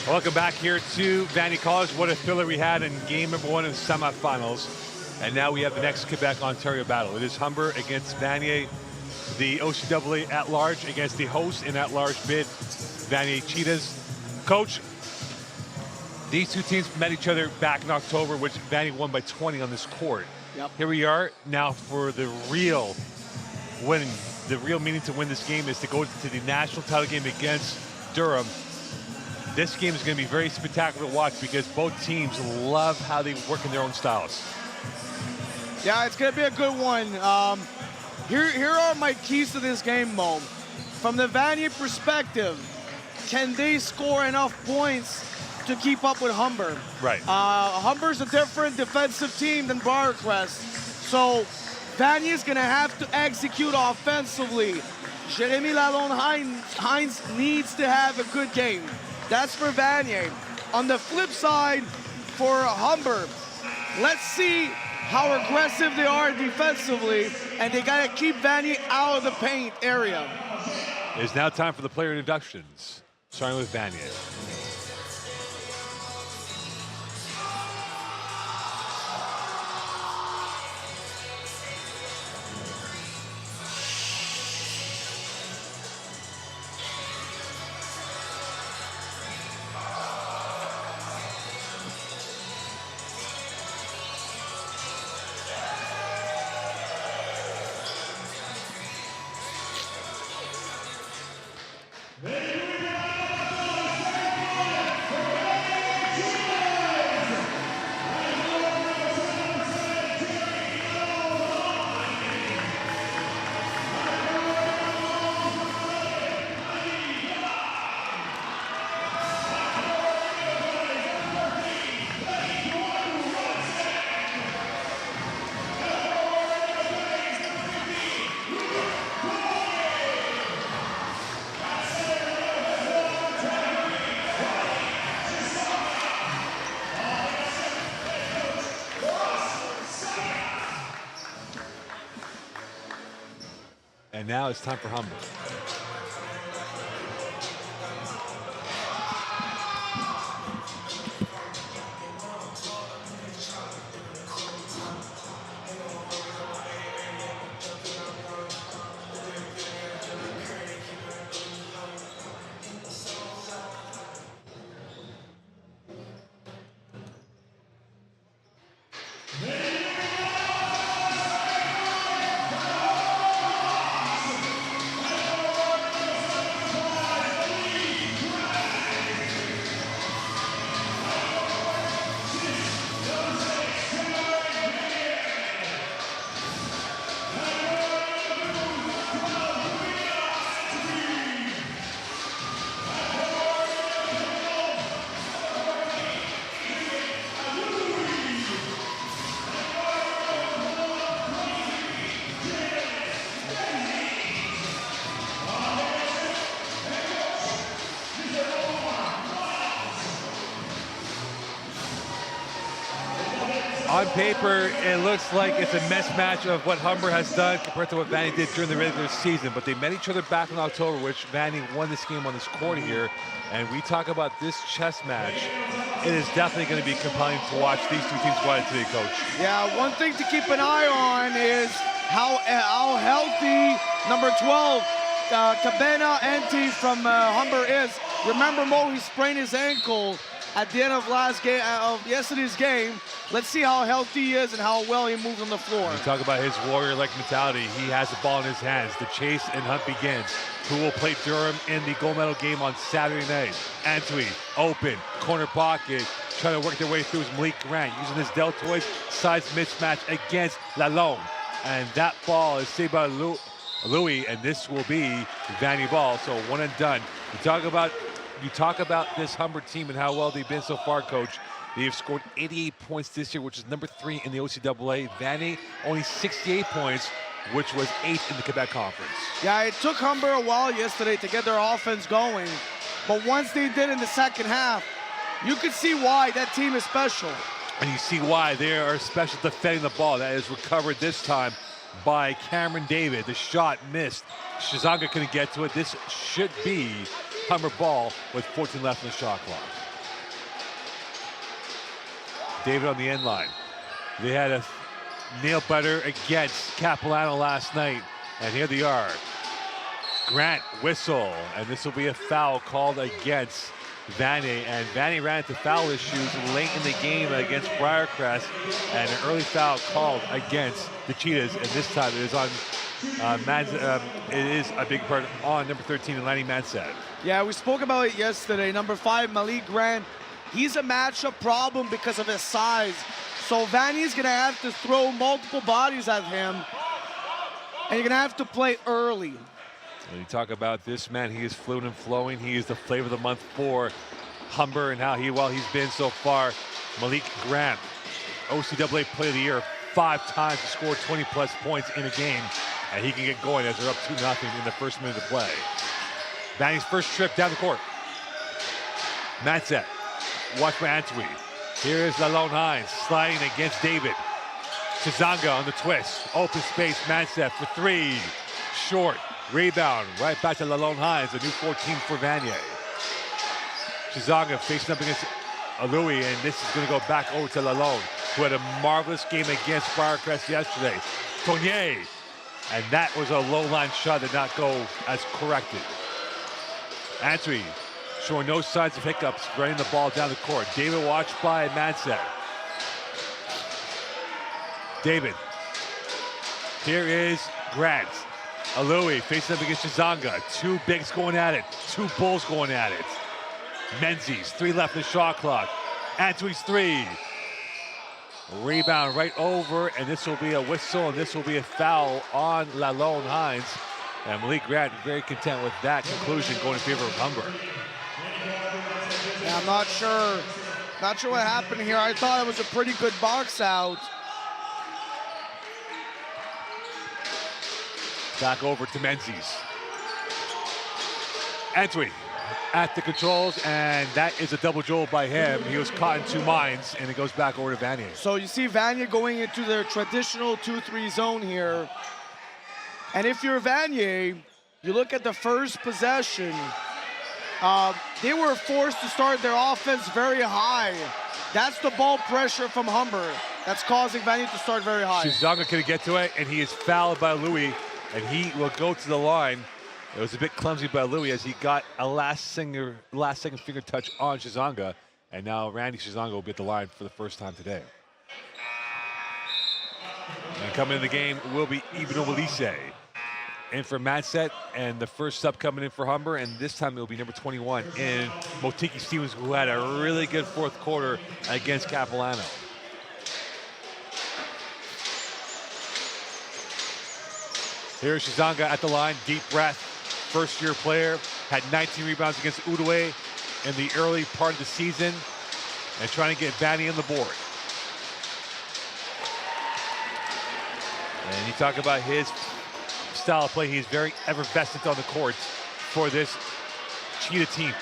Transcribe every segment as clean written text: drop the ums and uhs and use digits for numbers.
Welcome back here to Vanier College. What a thriller we had in game number 1 of the semifinals. And now we have the next Quebec-Ontario battle. It is Humber against Vanier, the OCAA at-large against the host in at-large bid, Vanier Cheetahs. Coach, these two teams met each other back in October, which Vanier won by 20 on this court. Yep. Here we are now for the real win. The real meaning to win this game is to go to the national title game against Durham. This game is going to be very spectacular to watch because both teams love how they work in their own styles. Yeah, it's going to be a good one. Here are my keys to this game, Mo. From the Vanier perspective, can they score enough points to keep up with Humber? Right. Humber's a different defensive team than Briarcrest. So Vanier's going to have to execute offensively. Jeremy Lalonde-Hines needs to have a good game. That's for Vanier. On the flip side, for Humber, let's see how aggressive they are defensively, and they got to keep Vanier out of the paint area. It is now time for the player introductions, starting with Vanier. And now it's time for Humber. On paper, it looks like it's a mismatch of what Humber has done compared to what Vanier did during the regular season. But they met each other back in October, which Vanier won this game on this court here. And we talk about this chess match. It is definitely going to be compelling to watch these two teams go at it today, Coach. Yeah, one thing to keep an eye on is how healthy number 12, Cabena Enti from Humber is. Remember, Mo, he sprained his ankle at the end of yesterday's game. Let's see how healthy he is and how well he moves on the floor. You talk about his warrior-like mentality. He has the ball in his hands. The chase and hunt begins. Who will play Durham in the gold medal game on Saturday night? Antwi, open, corner pocket, trying to work their way through his Malik Grant, using his deltoid size mismatch against Lalonde. And that ball is saved by Louis, and this will be Vanier ball, so one and done. You talk about this Humber team and how well they've been so far, Coach. They have scored 88 points this year, which is number 3 in the OCAA. Vanier only 68 points, which was 8th in the Quebec Conference. Yeah, it took Humber a while yesterday to get their offense going. But once they did in the second half, you could see why that team is special. And you see why they are special defending the ball. That is recovered this time by Cameron David. The shot missed. Shizanga couldn't get to it. This should be Humber ball with 14 left in the shot clock. David on the end line. They had a nail biter against Capilano last night, and here they are. Grant whistle, and this will be a foul called against Vanier, and Vanier ran into foul issues late in the game against Briarcrest, and an early foul called against the Cheetahs, and this time it is on it is a big part on number 13, Lanny Mansett. Yeah, we spoke about it yesterday. Number 5, Malik Grant, he's a matchup problem because of his size. So Vanier's gonna have to throw multiple bodies at him, and you're gonna have to play early. When you talk about this man, he is fluid and flowing. He is the flavor of the month for Humber, and how he's been so far. Malik Grant, OCAA Player of the Year 5 times to score 20+ points in a game, and he can get going as they're up 2-0 in the first minute of play. Vanier's first trip down the court. Mansett, watch by Antwi. Here is Lalone Hines sliding against David. Chizanga on the twist. Open space, Mansett for 3. Short. Rebound right back to Lalone Hines, a new 14 for Vanier. Chizanga facing up against Alui, and this is going to go back over to Lalone, who had a marvelous game against Briarcrest yesterday. Tonye, and that was a low-line shot that did not go as corrected. Antwi showing no signs of hiccups, running the ball down the court. David watched by Mansett. David. Here is Grant. Alui facing up against Chizanga. 2 bigs going at it. 2 bulls going at it. Menzies, 3 left in the shot clock. Antwi's 3. Rebound right over, and this will be a whistle, and this will be a foul on Lalone Hines. And Malik Grant very content with that conclusion, going in favor of Humber. Yeah, I'm not sure what happened here. I thought it was a pretty good box out. Back over to Menzies. Antwi at the controls, and that is a double dribble by him. He was caught in 2 minds, and it goes back over to Vanier. So you see Vanier going into their traditional 2-3 zone here. And if you're Vanier, you look at the first possession, they were forced to start their offense very high. That's the ball pressure from Humber that's causing Vanier to start very high. Chizanga couldn't get to it, and he is fouled by Louis, and he will go to the line. It was a bit clumsy by Louis as he got a last second finger touch on Chizanga, and now Randy Chizanga will be at the line for the first time today. And coming in the game will be Ibn Walise in for Mansett, and the first sub coming in for Humber, and this time it will be number 21 in Motiki Stevens, who had a really good 4th quarter against Capilano. Here's Chizanga at the line, deep breath. First-year player, had 19 rebounds against Udue in the early part of the season, and trying to get Vanier on the board. And you talk about his style of play. He's very effervescent on the court for this Cheetah team.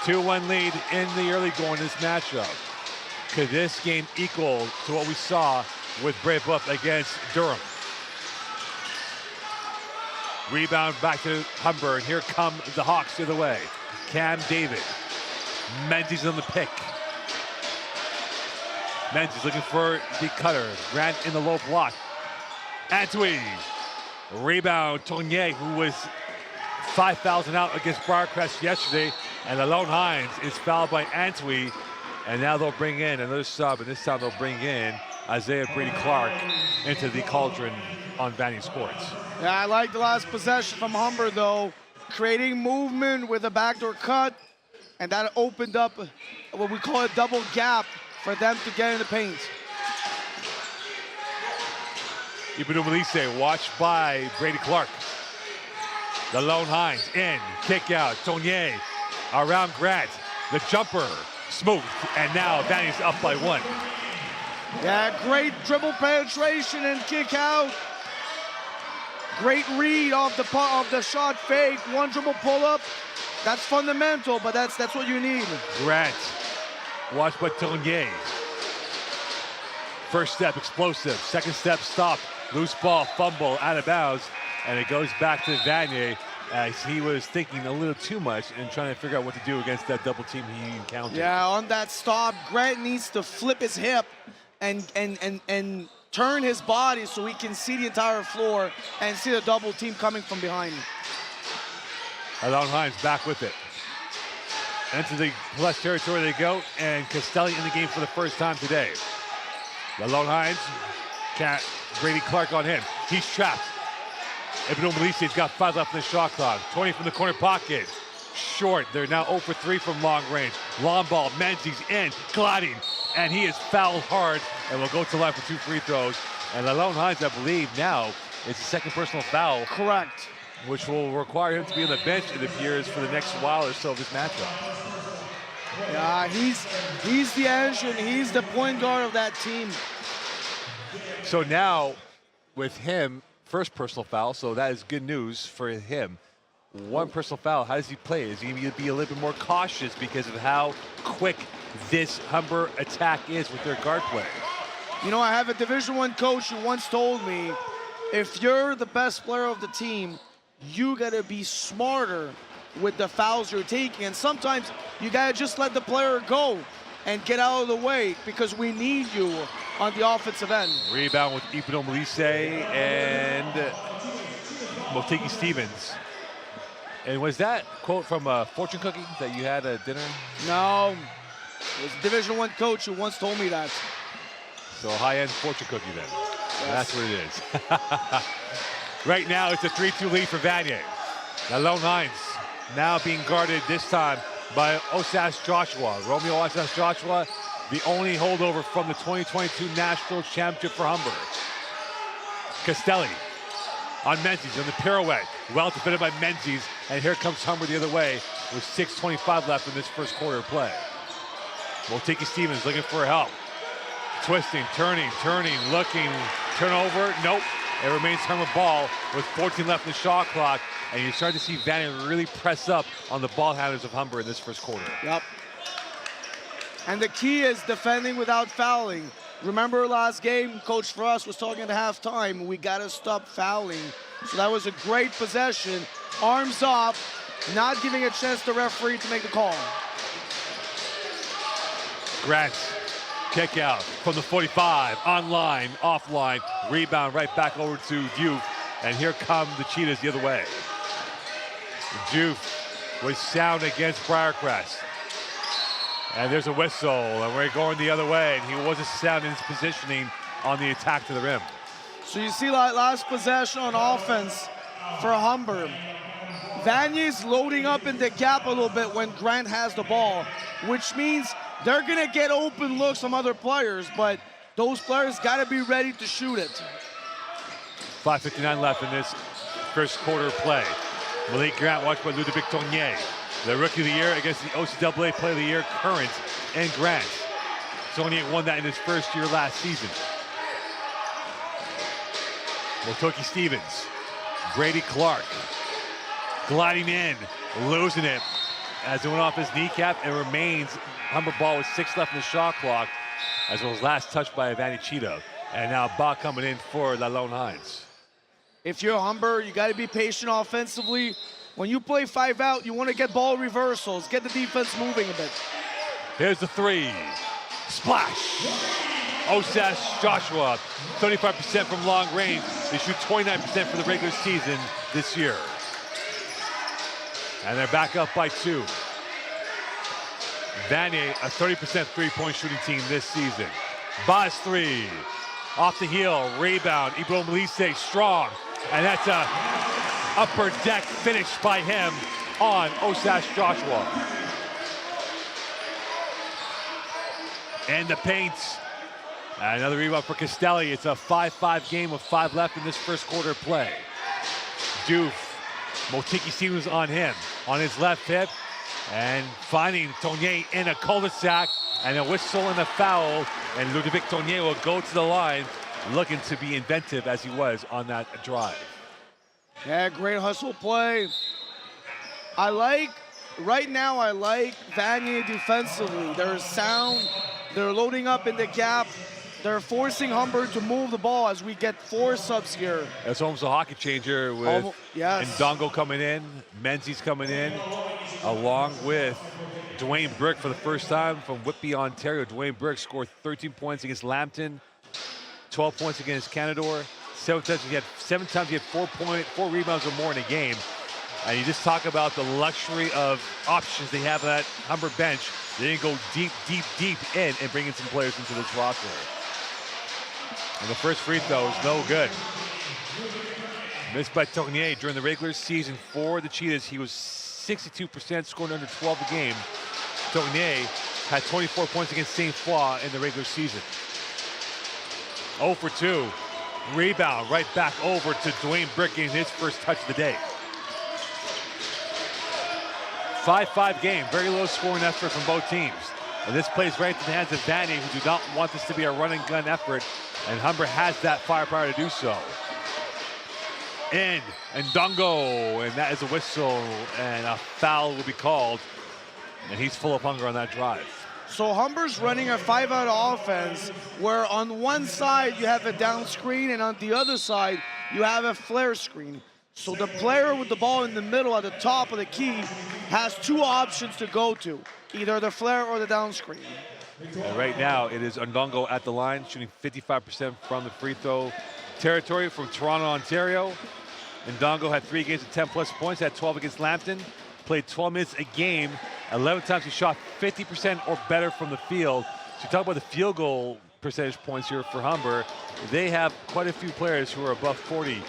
2-1 lead in the early going in this matchup. Could this game equal to what we saw with Brave Bluff against Durham? Rebound back to Humber, and here come the Hawks the other way. Cam David. Menzies on the pick. Menzies looking for the cutter. Grant in the low block. Antwi. Rebound, Tonye, who was 5,000 out against Briarcrest yesterday. And Lalone Hines is fouled by Antwi. And now they'll bring in another sub, and this time they'll bring in Isaiah Brady Clark into the cauldron on Vanier's courts. Yeah, I like the last possession from Humber, though. Creating movement with a backdoor cut, and that opened up what we call a double gap for them to get in the paint. Ibn Walise, watched by Brady Clark. Lalone Hines in, kick out, Tonye around Grant. The jumper, smooth, and now Vanier's up by 1. Yeah, great dribble penetration and kick out. Great read of the shot fake, 1 dribble pull up. That's fundamental, but that's what you need. Grant, watched by Tonye. First step, explosive. Second step, stop. Loose ball, fumble, out of bounds. And it goes back to Vanier, as he was thinking a little too much and trying to figure out what to do against that double team he encountered. Yeah, on that stop, Grant needs to flip his hip and turn his body so he can see the entire floor and see the double team coming from behind. Alon Hines back with it. Into the plus territory they go, and Castelli in the game for the first time today. Alon Hines, Brady Clark on him. He's trapped. Ibn Omalise's got 5 left in the shot clock. 20 from the corner pocket. Short. They're now 0 for 3 from long range. Long ball. Menzies in. Gliding. And he is fouled hard and will go to the line for 2 free throws. And Alon Hines, I believe, now is the second personal foul. Correct. Which will require him to be on the bench, it appears, for the next while or so of this matchup. Yeah, he's the engine. He's the point guard of that team. So now, with him, first personal foul, so that is good news for him. 1 personal foul, how does he play? Is he going to be a little bit more cautious because of how quick this Humber attack is with their guard play? You know, I have a Division I coach who once told me, if you're the best player of the team, you got to be smarter with the fouls you're taking. And sometimes you got to just let the player go and get out of the way because we need you on the offensive end. Rebound with Ibn Omalise and Motegi Stevens. And was that quote from a fortune cookie that you had at dinner? No, it was a Division I coach who once told me that. So a high-end fortune cookie then. Yes. That's what it is. Right now it's a 3-2 lead for Vanier. Alon Hines now being guarded this time by Osas Joshua. Romeo Osas Joshua, the only holdover from the 2022 National Championship for Humber. Castelli on Menzies on the pirouette. Well defended by Menzies, and here comes Humber the other way with 6:25 left in this first quarter of play. Motegi Stevens looking for help. Twisting, turning, looking, turnover, nope. It remains Humber ball with 14 left in the shot clock, and you start to see Vanier really press up on the ball handlers of Humber in this first quarter. Yep. And the key is defending without fouling. Remember last game, Coach Frost was talking at halftime, we got to stop fouling. So that was a great possession. Arms up, not giving a chance to the referee to make the call. Grant, kick out from the 45, online, offline, rebound right back over to Diouf, and here come the Cheetahs the other way. Diouf was sound against Briarcrest. And there's a whistle, and we're going the other way, and he wasn't sound in his positioning on the attack to the rim. So you see that last possession on offense for Humber. Vanier's loading up in the gap a little bit when Grant has the ball, which means they're gonna get open looks from other players, but those players gotta be ready to shoot it. 5:59 left in this first quarter play. Malik Grant watched by Ludovic Tournier. The Rookie of the Year against the OCAA Player of the Year, Current and Grant. Tournier won that in his first year last season. Motegi Stevens, Brady Clark, gliding in, losing it as it went off his kneecap, and remains Humber ball with 6 left in the shot clock, as well as last touched by Vanier Cheetah. And now Bach coming in for Alon Hines. If you're Humber, you gotta be patient offensively. When you play 5 out, you wanna get ball reversals, get the defense moving a bit. Here's the 3, splash. Osas Joshua, 35% from long range. They shoot 29% for the regular season this year. And they're back up by 2. Vanier, a 30% three-point shooting team this season. Baz 3, off the heel, rebound. Ibn Omalise strong, and that's a upper deck finish by him on Osas Joshua. And the paint. Another rebound for Castelli. It's a 5-5 game with 5 left in this first quarter play. Diouf, Motegi Stevens on him, on his left hip, and finding Tournier in a cul-de-sac, and a whistle and a foul, and Ludovic Tournier will go to the line, looking to be inventive as he was on that drive. Yeah, great hustle play. Right now I like Vanier defensively. They're sound, they're loading up in the gap. They're forcing Humber to move the ball as we get 4 subs here. That's almost a hockey changer with yes. Ndongo coming in, Menzies coming in, along with Dwayne Burke for the first time from Whitby, Ontario. Dwayne Burke scored 13 points against Lambton, 12 points against Canadore. 7 times he had 4 rebounds or more in a game. And you just talk about the luxury of options they have on that Humber bench. They didn't go deep in and bring in some players into this roster. And the first free throw is no good. Missed by Tournier during the regular season for the Cheetahs. He was 62%, scoring under 12 a game. Tournier had 24 points against St. Foy in the regular season. 0 for 2. Rebound right back over to Dwayne Burke getting his first touch of the day. 5-5 game, very low scoring effort from both teams. And this plays right into the hands of Vanier, who do not want this to be a run and gun effort. And Humber has that firepower to do so. And Ndongo, and that is a whistle, and a foul will be called. And he's full of hunger on that drive. So Humber's running a 5-out offense where on one side you have a down screen and on the other side you have a flare screen. So the player with the ball in the middle at the top of the key has 2 options to go to, either the flare or the down screen. And right now it is Ndongo at the line, shooting 55% from the free throw territory from Toronto, Ontario. Ndongo had 3 games of 10+ points, had 12 against Lambton, played 12 minutes a game. 11 times he shot 50% or better from the field. So you talk about the field goal percentage points here for Humber. They have quite a few players who are above 40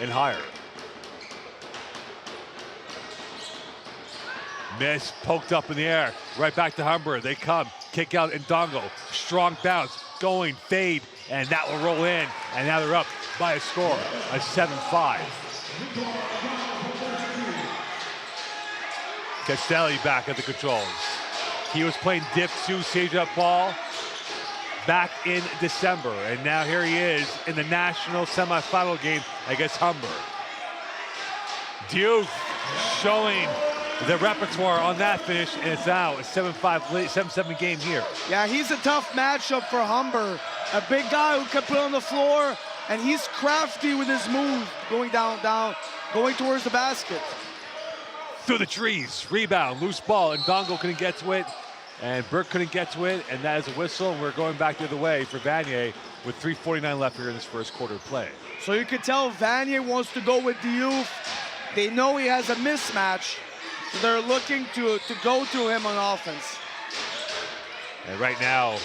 and higher. Miss, poked up in the air, right back to Humber. They come, kick out Ndongo, strong bounce, going, fade, and that will roll in. And now they're up by a score, a 7-5. Castelli back at the controls. He was playing Div 2 Sage Up ball back in December, and now here he is in the national semifinal game against Humber. Diouf showing the repertoire on that finish, and it's now a 7-7 game here. Yeah, he's a tough matchup for Humber. A big guy who can play on the floor, and he's crafty with his move, going down, going towards the basket. Through the trees, rebound, loose ball, and Ndongo couldn't get to it, and Burke couldn't get to it, and that is a whistle, and we're going back the other way for Vanier with 3:49 left here in this first quarter of play. So you can tell Vanier wants to go with Diouf. They know he has a mismatch, so they're looking to go to him on offense. And right now,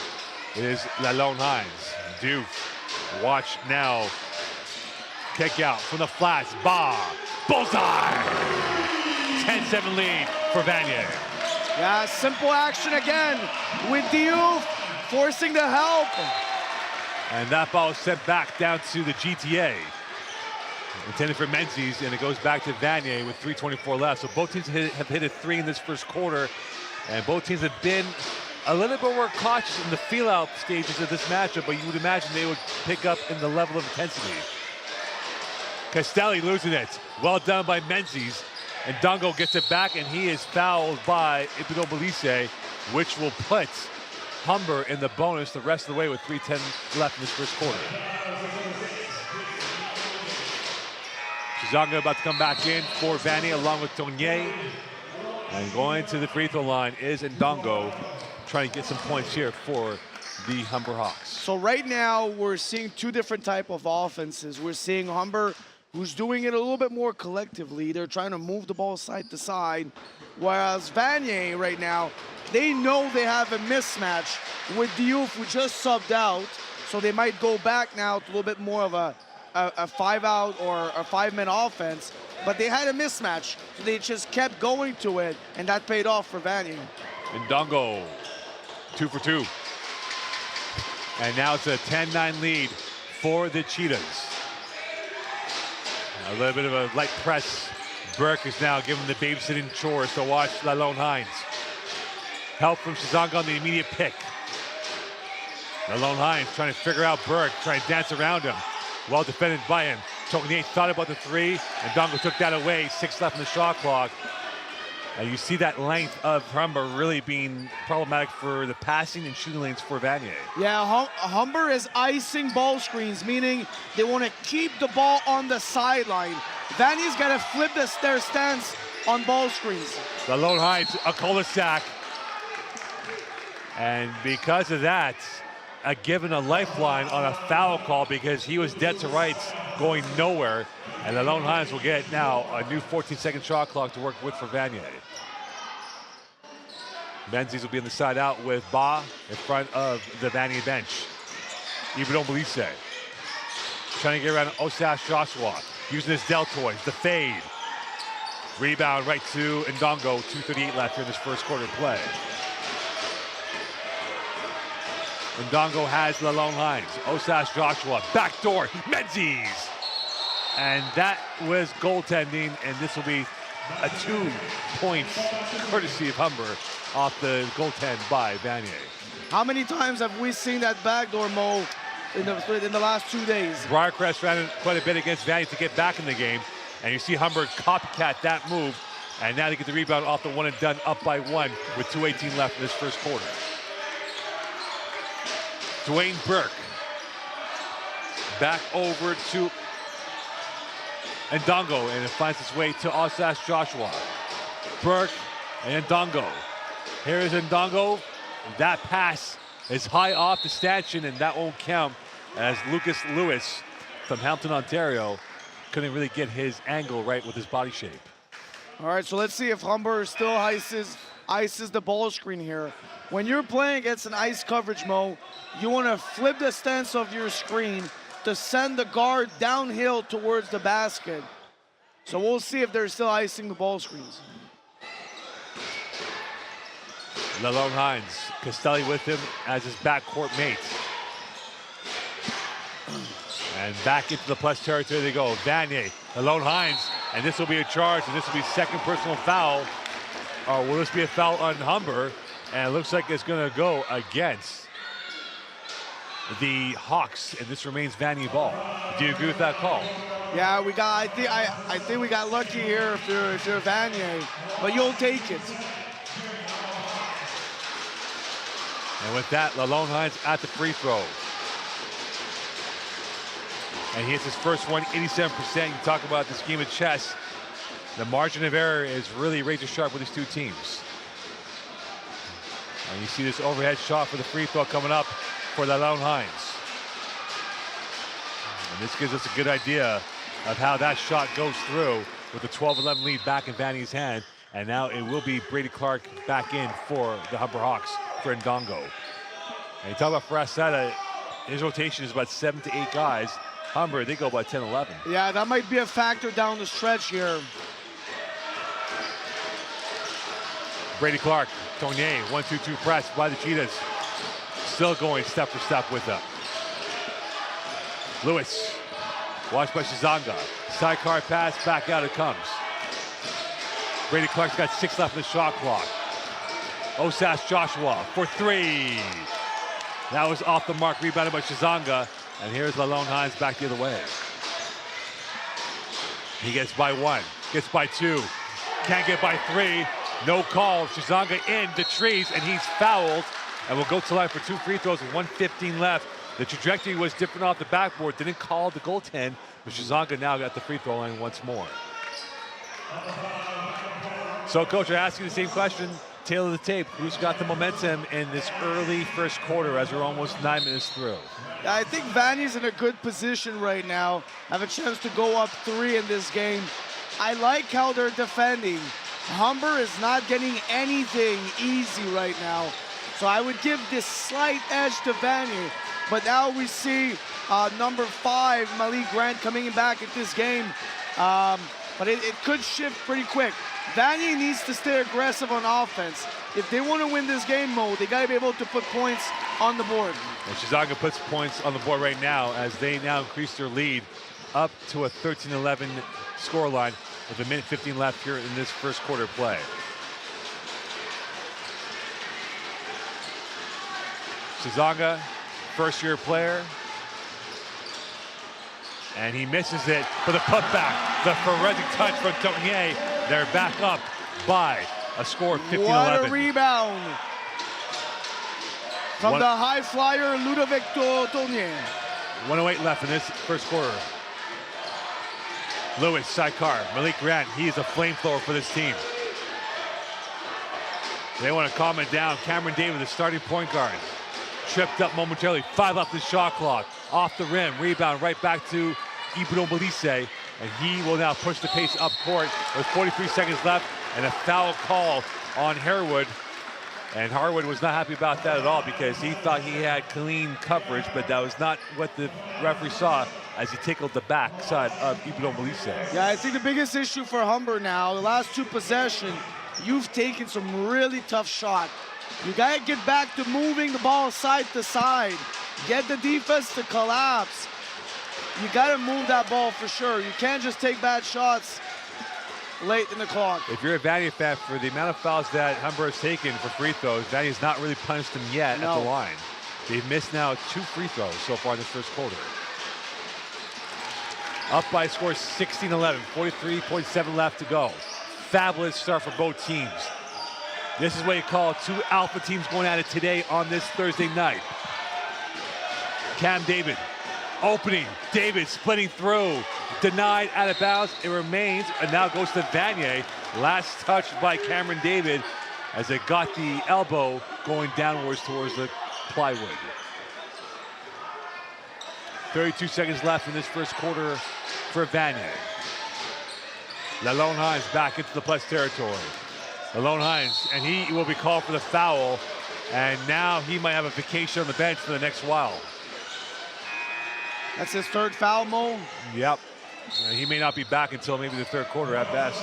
it is Lalone Hines. Diouf, watch now. Kick out from the flats, bullseye! 10-7 lead for Vanier. Yeah, simple action again with Diouf forcing the help. And that ball is sent back down to the GTA. Intended for Menzies, and it goes back to Vanier with 3:24 left. So both teams have hit a 3 in this first quarter, and both teams have been a little bit more cautious in the feel-out stages of this matchup, but you would imagine they would pick up in the level of intensity. Castelli losing it. Well done by Menzies. And Ndongo gets it back, and he is fouled by Ipinobilise, which will put Humber in the bonus the rest of the way with 3:10 left in this first quarter. Chizanga about to come back in for Vanier along with Tournier. And going to the free throw line is Ndongo, trying to get some points here for the Humber Hawks. So right now we're seeing 2 different type of offenses. We're seeing Humber, who's doing it a little bit more collectively. They're trying to move the ball side to side. Whereas Vanier right now, they know they have a mismatch with Diouf, who just subbed out. So they might go back now to a little bit more of a 5-out or a 5-man offense. But they had a mismatch, so they just kept going to it, and that paid off for Vanier. Ndongo, 2 for 2. And now it's a 10-9 lead for the Cheetahs. A little bit of a light press. Burke is now giving the babysitting chores to watch Lalone Hines. Help from Chizanga on the immediate pick. Lalone Hines trying to figure out Burke, trying to dance around him. Well defended by him. Tournier thought about the 3, and Ndongo took that away. 6 left in the shot clock. And you see that length of Humber really being problematic for the passing and shooting lanes for Vanier. Yeah, Humber is icing ball screens, meaning they want to keep the ball on the sideline. Vanier's got to flip their stance on ball screens. Lalone Hines, a cul-de-sac. And because of that, given a lifeline on a foul call because he was dead to rights, going nowhere. And Lalone Hines will get now a new 14-second shot clock to work with for Vanier. Menzies will be on the side out with Ba in front of the Vanier bench. Even Obelise trying to get around Osas Joshua, using his deltoids, the fade. Rebound right to Ndongo, 2:38 left here in this first quarter play. Ndongo has Lalone Hines, Osas Joshua, backdoor, Menzies. And that was goaltending, and this will be a 2 points courtesy of Humber off the goaltend by Vanier. How many times have we seen that backdoor, Mo, in the last 2 days? Briarcrest ran it quite a bit against Vanier to get back in the game, and you see Humber copycat that move, and now they get the rebound off the one and done, up by 1 with 2:18 left in this first quarter. Dwayne Burke back over to Ndongo, and it finds its way to Osas Joshua. Burke and Ndongo. Here is Ndongo. That pass is high off the stanchion, and that won't count as Lucas Lewis from Hamilton, Ontario, couldn't really get his angle right with his body shape. All right, so let's see if Humber still ices the ball screen here. When you're playing against an ice coverage, Mo, you want to flip the stance of your screen to send the guard downhill towards the basket. So we'll see if they're still icing the ball screens. Lalone Hines, Castelli with him as his backcourt mate. And back into the plus territory they go. Vanier, Lalone Hines, and this will be a charge, and this will be second personal foul. Or will this be a foul on Humber? And it looks like it's going to go against the Hawks, and this remains Vanier ball. Do you agree with that call? Yeah, I think we got lucky here if you're Vanier, but you'll take it. And with that, Lalone Hines at the free throw. And he hits his first one, 87%. You talk about this game of chess. The margin of error is really razor sharp with these two teams. And you see this overhead shot for the free throw coming up for Lalone Hines. And this gives us a good idea of how that shot goes through with the 12-11 lead back in Vanier's hand. And now it will be Brady Clark back in for the Humber Hawks for Ndongo. And you talk about Frasetta, his rotation is about 7 to 8 guys. Humber, they go by 10, 11. Yeah, that might be a factor down the stretch here. Brady Clark, Tonier, 1-2-2 press by the Cheetahs. Still going step for step with them. Lewis, watched by Shizanga. Sidecar pass, back out it comes. Brady Clark's got 6 left in the shot clock. Osas Joshua for 3. That was off the mark, rebounded by Shizanga. And here's Lalone Hines back the other way. He gets by 1, gets by 2, can't get by 3. No call. Shizanga in the trees, and he's fouled. And will go to line for 2 free throws with 1:15 left. The trajectory was different off the backboard. Didn't call the goaltend, but Shizanga now got the free throw line once more. So, Coach, I ask you the same question. Tail of the tape, who's got the momentum in this early first quarter as we're almost 9 minutes through? Yeah, I think Vanier's in a good position right now. Have a chance to go up 3 in this game. I like how they're defending. Humber is not getting anything easy right now. So I would give this slight edge to Vanier. But now we see number 5, Malik Grant, coming back at this game. But it could shift pretty quick. Vanier needs to stay aggressive on offense. If they want to win this game, Mo, they got to be able to put points on the board. And Shizanga puts points on the board right now as they now increase their lead up to a 13-11 scoreline with a minute 15 left here in this first quarter play. Shizanga, first-year player. And he misses it for the putback. The forensic touch from Tonier. They're back up by a score of 15-11. What a rebound from the high flyer, Ludovic Tournier. 1:08 left in this first quarter. Lewis, sidecar. Malik Grant, he is a flamethrower for this team. They want to calm it down. Cameron David, the starting point guard. Tripped up momentarily. 5 left in the shot clock. Off the rim. Rebound right back to Ibro Melise. And he will now push the pace up court with 43 seconds left and a foul call on Harewood. And Harwood was not happy about that at all because he thought he had clean coverage, but that was not what the referee saw as he tickled the backside of Ibro Melise. Yeah, I think the biggest issue for Humber now, the last 2 possessions, you've taken some really tough shots. You got to get back to moving the ball side to side. Get the defense to collapse. You got to move that ball for sure. You can't just take bad shots late in the clock. If you're a Vanier fan, for the amount of fouls that Humber has taken for free throws, Vanier's not really punished them yet at the line. They've missed now 2 free throws so far in this first quarter. Up by a score 16-11, 43.7 left to go. Fabulous start for both teams. This is what you call 2 alpha teams going at it today on this Thursday night. Cam David opening. David splitting through. Denied, out of bounds. It remains, and now goes to Vanier. Last touch by Cameron David as it got the elbow going downwards towards the plywood. 32 seconds left in this first quarter for Vanier. Lalone Hines back into the plus territory. Lalone Hines, and he will be called for the foul, and now he might have a vacation on the bench for the next while. That's his 3rd foul, Mo. Yep. He may not be back until maybe the 3rd quarter at best.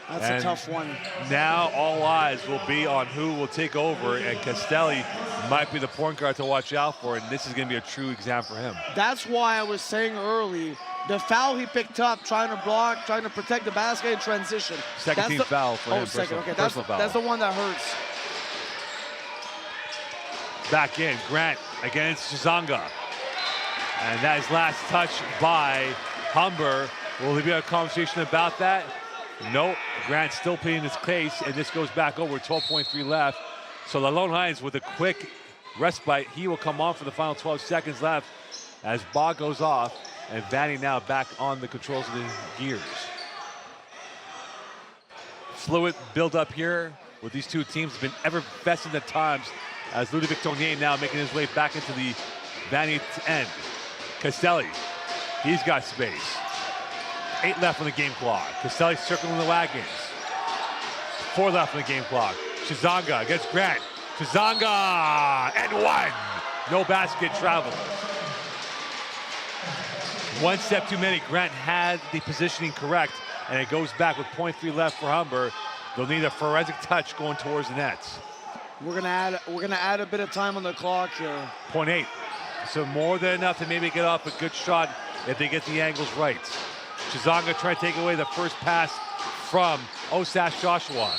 That's a tough one. Now all eyes will be on who will take over, and Castelli might be the point guard to watch out for, and this is going to be a true exam for him. That's why I was saying early, the foul he picked up, trying to block, trying to protect the basket in transition. Second team foul for him. Second. Okay, personal foul. That's the one that hurts. Back in, Grant against Chizanga. And that is last touch by Humber. Will there be a conversation about that? Nope. Grant still pleading his case, and this goes back over. 12.3 left. So Lalone Hines with a quick respite. He will come on for the final 12 seconds left as ball goes off, and Vanier now back on the controls of the gears. Fluid build up here with these 2 teams. Been effervescent at times as Ludovic Tournier now making his way back into the Vanier end. Castelli, he's got space. 8 left on the game clock. Castelli circling the wagons. 4 left on the game clock. Chizanga against Grant. Chizanga and 1. No basket travel. 1 step too many. Grant had the positioning correct, and it goes back with 0.3 left for Humber. They'll need a forensic touch going towards the nets. We're gonna add a bit of time on the clock here. 0.8. So more than enough to maybe get off a good shot if they get the angles right. Chizanga trying to take away the first pass from Osas Joshua.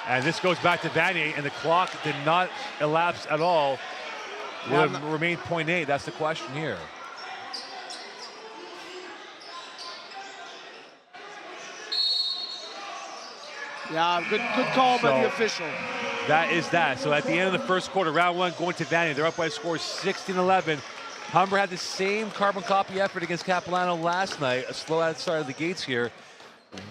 And this goes back to Vanier, and the clock did not elapse at all. Will it remain 0.8? That's the question here. Yeah, good call by the official. That is that. So at the end of the first quarter, round 1 going to Vanier. They're up by a score 16-11. Humber had the same carbon copy effort against Capilano last night, a slow outside of the gates here.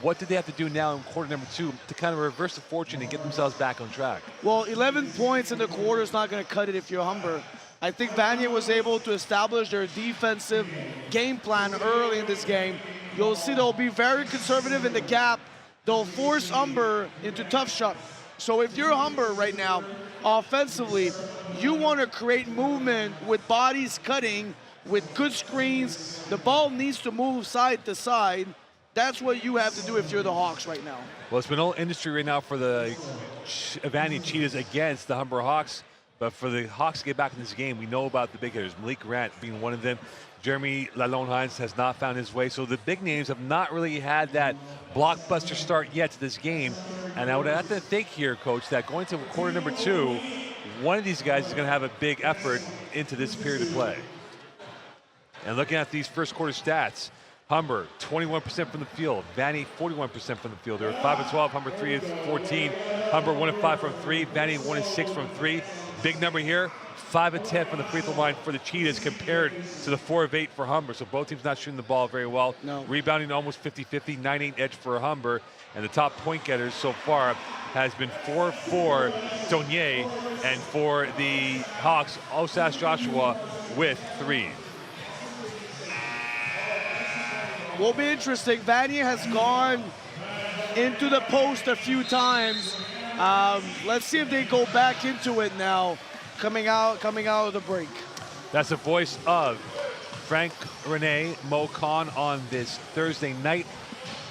What did they have to do now in quarter number 2 to kind of reverse the fortune and get themselves back on track? Well, 11 points in the quarter is not going to cut it if you're Humber. I think Vanier was able to establish their defensive game plan early in this game. You'll see they'll be very conservative in the gap. They'll force Humber into tough shot. So if you're Humber right now, offensively, you want to create movement with bodies cutting, with good screens. The ball needs to move side to side. That's what you have to do if you're the Hawks right now. Well, it's been all industry right now for the Vanier Cheetahs against the Humber Hawks. But for the Hawks to get back in this game, we know about the big hitters, Malik Grant being one of them. Jeremy Lalone Hines has not found his way. So the big names have not really had that blockbuster start yet to this game. And I would have to think here, Coach, that going to quarter number 2, one of these guys is going to have a big effort into this period of play. And looking at these first quarter stats, Humber, 21% from the field. Vanier, 41% from the field. They're 5 of 12. Humber 3 of 14. Humber 1 of 5 from 3. Vanier 1 of 6 from 3. Big number here, 5 of 10 from the free throw line for the Cheetahs compared to the 4 of 8 for Humber. So both teams not shooting the ball very well. No. Rebounding almost 50-50, 9-8 edge for Humber. And the top point getters so far has been 4 for Vanier, and for the Hawks, Osas Joshua with 3. Will be interesting. Vanier has gone into the post a few times. Let's see if they go back into it now, coming out of the break. That's the voice of Frank Rene Mo Khan on this Thursday night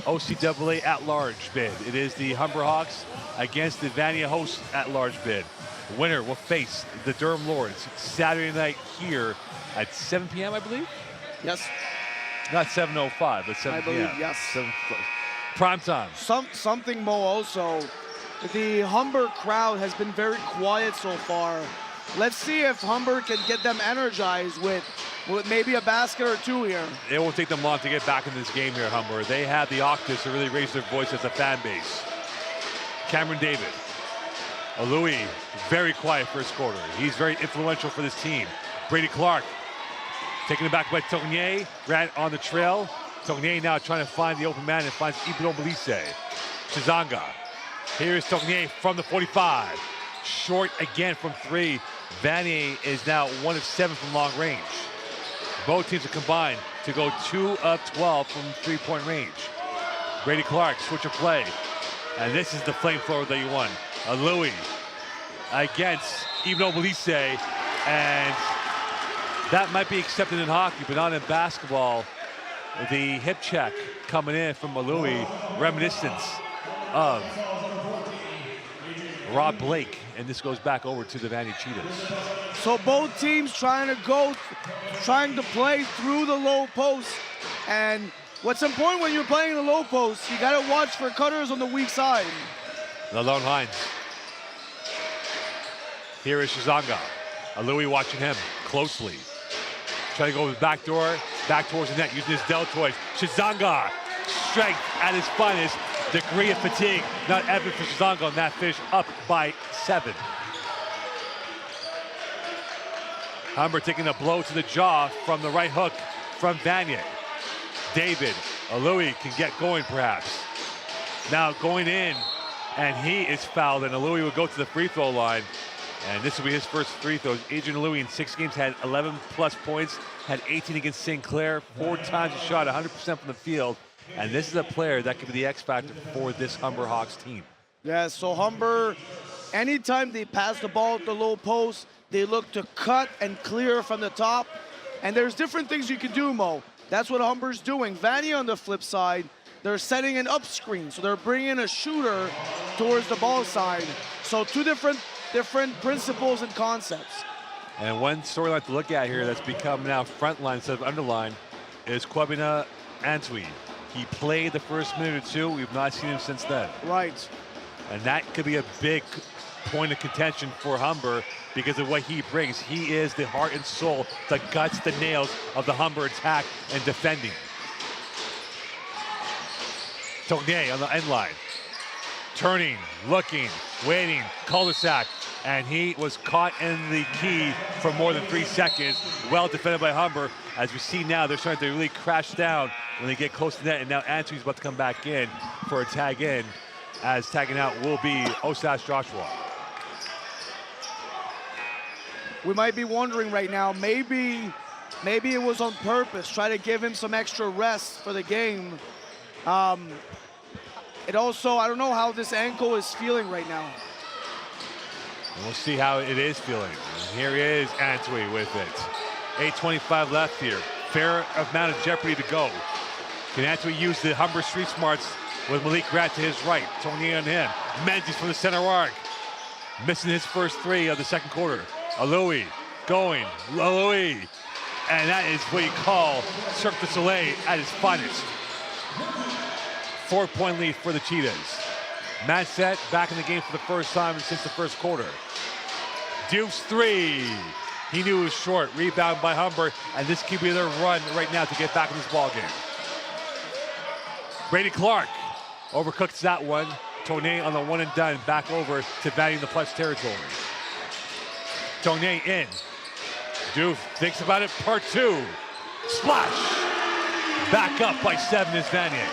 OCAA at-large bid. It is the Humber Hawks against the Vanier hosts at-large bid. The winner will face the Durham Lords Saturday night here at 7 p.m., I believe? Yes. Not 7:05, but 7 I p.m. believe, yes. Prime time. Something, Mo, also. The Humber crowd has been very quiet so far. Let's see if Humber can get them energized with maybe a basket or two here. It won't take them long to get back in this game here, Humber. They have the octaves to really raise their voice as a fan base. Cameron David. Louis, very quiet first quarter. He's very influential for this team. Brady Clark, taking it back by Tognier, ran on the trail. Tognier now trying to find the open man and finds Ibno Belise. Chizanga. Here's Tognier from the 45. Short again from 3. Vanier is now 1 of 7 from long range. Both teams have combined to go 2 of 12 from three-point range. Brady Clark, switch of play. And this is the flamethrower that you won. Louis against Ibno Belise. And that might be accepted in hockey, but not in basketball. The hip check coming in from Louis, reminiscence of Rob Blake, and this goes back over to the Vanier Cheetahs. So both teams trying to play through the low post. And what's important when you're playing the low post, you got to watch for cutters on the weak side. Lalone Hines. Here is Chizanga. Louis watching him closely. Trying to go with back door, back towards the net, using his deltoid. Chizanga, strength at his finest. Degree of fatigue, not evident for Chizanga on that finish, up by 7. Humber taking a blow to the jaw from the right hook from Vanier. David, Louis can get going perhaps. Now going in, and he is fouled, and Louis will go to the free throw line. And this will be his first free throws. Adrian Louis in 6 games had 11 plus points, had 18 against St. Clair, 4 times a shot, 100% from the field. And this is a player that could be the X factor for this Humber Hawks team. Yeah, so Humber, anytime they pass the ball at the low post, they look to cut and clear from the top. And there's different things you can do, Mo. That's what Humber's doing. Vanier on the flip side, they're setting an up screen. So they're bringing a shooter towards the ball side. So two different principles and concepts. And one storyline to look at here that's become now frontline instead of underline is Kwabena Antwi. He played the first minute or 2. We've not seen him since then. Right. And that could be a big point of contention for Humber because of what he brings. He is the heart and soul, the guts, the nails of the Humber attack and defending. Tognier on the end line. Turning, looking, waiting, cul-de-sac. And he was caught in the key for more than 3 seconds. Well defended by Humber. As we see now, they're starting to really crash down when they get close to net. And now Antwi's about to come back in for a tag in. As tagging out will be Osas Joshua. We might be wondering right now, maybe it was on purpose. Try to give him some extra rest for the game. It also, I don't know how this ankle is feeling right now. And we'll see how it is feeling. And here he is, Antwi with it. 8:25 left here. Fair amount of jeopardy to go. Can Antwi use the Humber street smarts with Malik Grant to his right? Tognier on him. Menzies from the center arc. Missing his first 3 of the second quarter. Louis going. Louis. And that is what you call Cirque du Soleil at its finest. 4-point lead for the Cheetahs. Matt Set back in the game for the first time since the first quarter. Deuce 3. He knew it was short. Rebound by Humber, and this could be their run right now to get back in this ball game. Brady Clark overcooks that one. Toney on the one and done, back over to Vanier in the plus territory. Toney in. Doof thinks about it, part two. Splash! Back up by 7 is Vanier.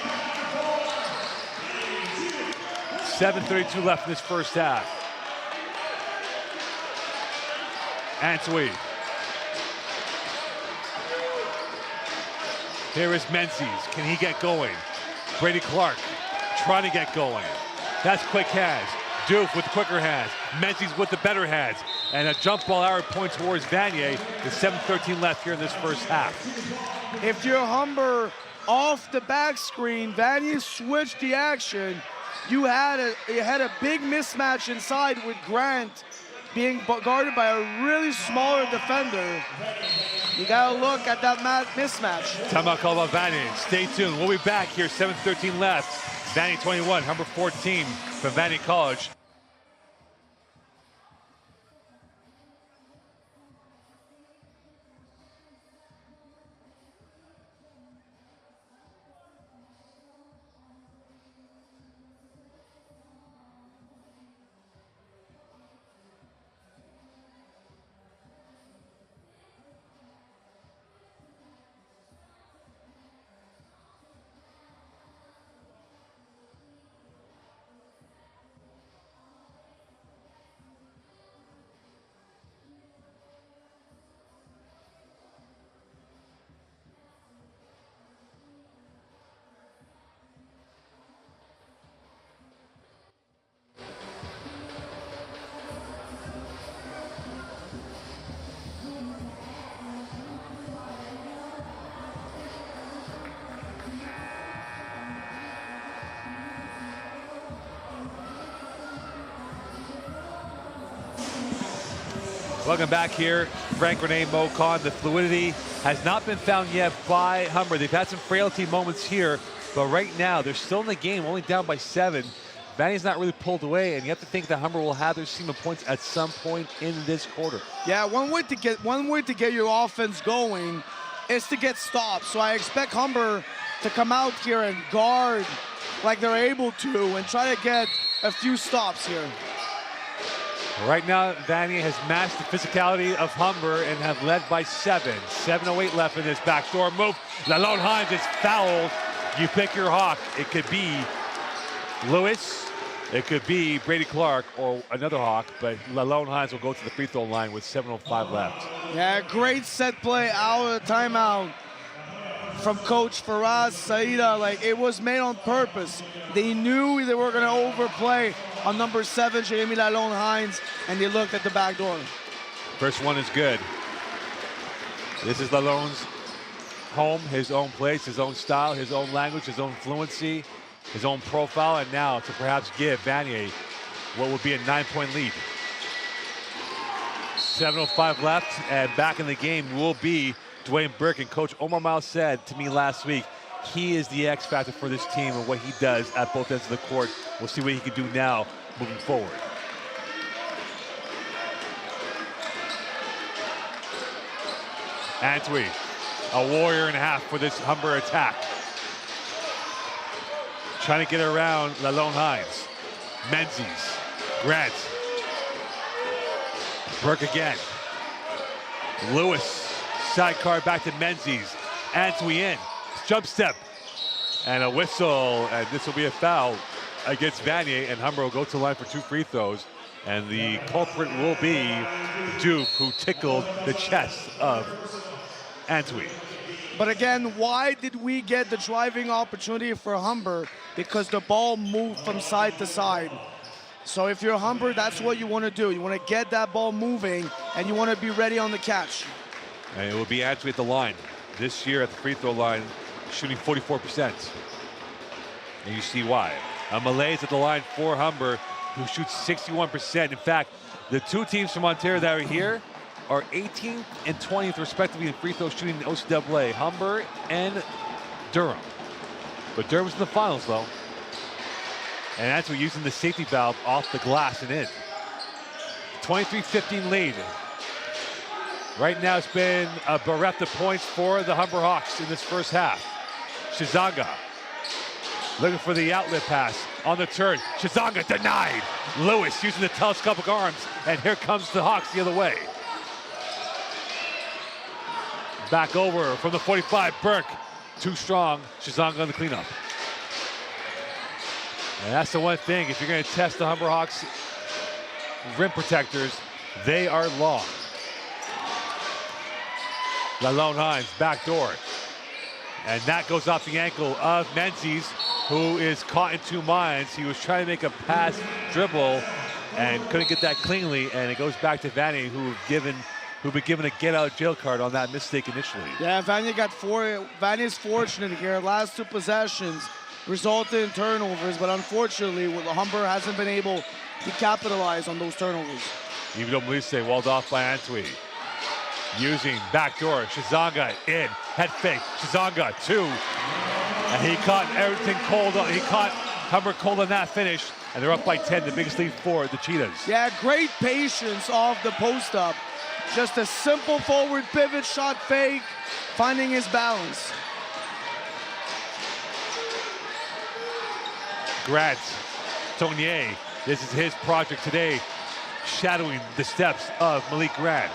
7:32 left in this first half. Antwi. Here is Menzies. Can he get going? Brady Clark trying to get going. That's quick hands. Doof with quicker hands. Menzies with the better hands. And a jump ball arrow point towards Vanier. With 7:13 left here in this first half. If you're Humber off the back screen, Vanier switched the action. You had a big mismatch inside with Grant being guarded by a really smaller defender. You gotta look at that mismatch. Timeout call by Vanier. Stay tuned. We'll be back here. 7:13 left. Vanier 21, Humber 14 from Vanier College. Welcome back here. Frank Rene Mocon. The fluidity has not been found yet by Humber. They've had some frailty moments here, but right now they're still in the game, only down by 7. Vanier's not really pulled away, and you have to think that Humber will have their seam of points at some point in this quarter. Yeah, one way to get your offense going is to get stops. So I expect Humber to come out here and guard like they're able to and try to get a few stops here. Right now, Vanier has matched the physicality of Humber and have led by 7. 7:08 left in this backdoor move. Lalone Hines is fouled. You pick your hawk. It could be Lewis, it could be Brady Clark, or another hawk, but Lalone Hines will go to the free throw line with 7:05 left. Yeah, great set play out of the timeout from Coach Faraz Saida. Like, it was made on purpose. They knew they were going to overplay on number 7, Jeremy Lalone Hines, and they looked at the back door. First one is good. This is Lalone's home, his own place, his own style, his own language, his own fluency, his own profile, and now to perhaps give Vanier what would be a 9-point lead. 7:05 left, and back in the game will be Dwayne Burke. And Coach Omar Miles said to me last week, he is the X factor for this team and what he does at both ends of the court. We'll see what he can do now moving forward. Antwi, a warrior and a half for this Humber attack. Trying to get around Lalone Hines. Menzies, Grant. Burke again. Lewis, sidecar back to Menzies. Antwi in. Jump step and a whistle, and this will be a foul against Vanier, and Humber will go to the line for 2 free throws, and the culprit will be Duke, who tickled the chest of Antwi. But again, why did we get the driving opportunity for Humber? Because the ball moved from side to side. So if you're Humber, that's what you want to do. You want to get that ball moving, and you want to be ready on the catch. And it will be Antwi at the line. This year at the free throw line, shooting 44%. And you see why. Malay's at the line for Humber, who shoots 61%. In fact, the 2 teams from Ontario that are here are 18th and 20th respectively in free throw shooting in the OCAA, Humber and Durham. But Durham's in the finals though. And that's what using the safety valve off the glass and in. 23-15 lead. Right now it's been bereft of points for the Humber Hawks in this first half. Shizaga Looking for the outlet pass on the turn. Shizanga denied. Lewis using the telescopic arms, and here comes the Hawks the other way. Back over from the 45, Burke. Too strong, Shizanga on the cleanup. And that's the one thing, if you're gonna test the Humber Hawks rim protectors, they are long. Lalone Hines, back door. And that goes off the ankle of Menzies, who is caught in two minds. He was trying to make a pass dribble and couldn't get that cleanly, and it goes back to Vanier, who've been given a get-out-of-jail card on that mistake initially. Yeah, Vanier's fortunate here. Last two possessions resulted in turnovers, but unfortunately, Humber hasn't been able to capitalize on those turnovers. Even though Melisse walled off by Antwi. Using backdoor, Shizanga in, head fake, Shizanga 2. And he caught everything cold, he caught Humber cold on that finish, and they're up by 10, the biggest lead for the Cheetahs. Yeah, great patience off the post-up. Just a simple forward pivot shot fake, finding his balance. Grant Tonier, this is his project today, shadowing the steps of Malik Grant.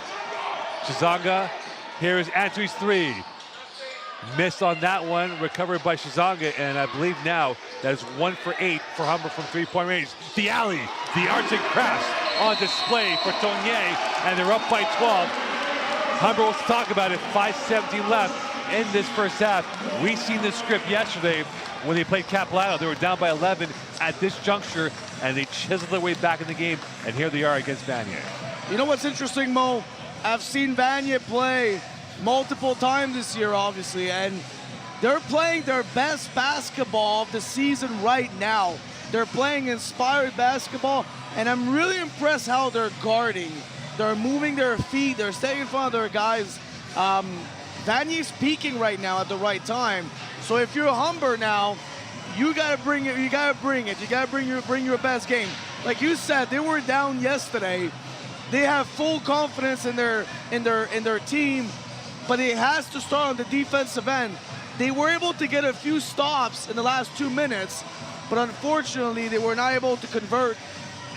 Shizanga, here is Antwi's 3. Missed on that one, recovered by Shizanga, and I believe now that is 1 for 8 for Humber from three-point range. The alley, the arts and crafts on display for Tonier, and they're up by 12. Humber wants to talk about it, 5:17 left in this first half. We seen this script yesterday when they played Capilano. They were down by 11 at this juncture, and they chiseled their way back in the game, and here they are against Vanier. You know what's interesting, Mo? I've seen Vanier play multiple times this year, obviously, and they're playing their best basketball of the season right now. They're playing inspired basketball, and I'm really impressed how they're guarding. They're moving their feet, they're staying in front of their guys. Vanier's peaking right now at the right time. So if you're a Humber now, you gotta bring it, you gotta bring your best game. Like you said, they were down yesterday. They have full confidence in their team, but it has to start on the defensive end. They were able to get a few stops in the last 2 minutes, but unfortunately they were not able to convert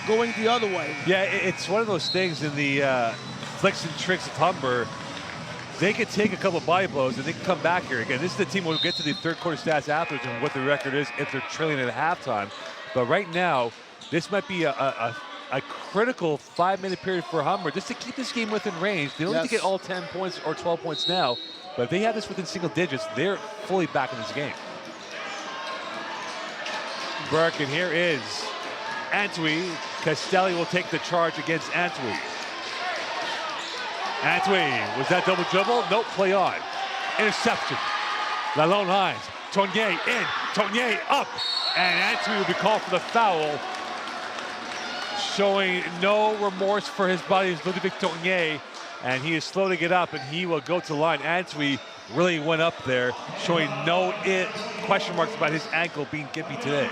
going the other way. Yeah, it's one of those things in the flicks and tricks of Humber. They could take a couple of body blows and they can come back here again. This is the team we'll get to the third quarter stats afterwards and what the record is if they're trailing at halftime. But right now, this might be a critical 5-minute period for Humber just to keep this game within range. They don't need to get all 10 points or 12 points now, but if they have this within single digits, they're fully back in this game. Burke, and here is Antwi. Castelli will take the charge against Antwi. Antwi, was that double dribble? Nope, play on. Interception. Lalone Hines. Tonier in. Tonier up. And Antwi will be called for the foul. Showing no remorse for his body is Ludovic Tonier. And he is slow to get up, and he will go to the line. Antwi really went up there, showing no question marks about his ankle being gimpy today.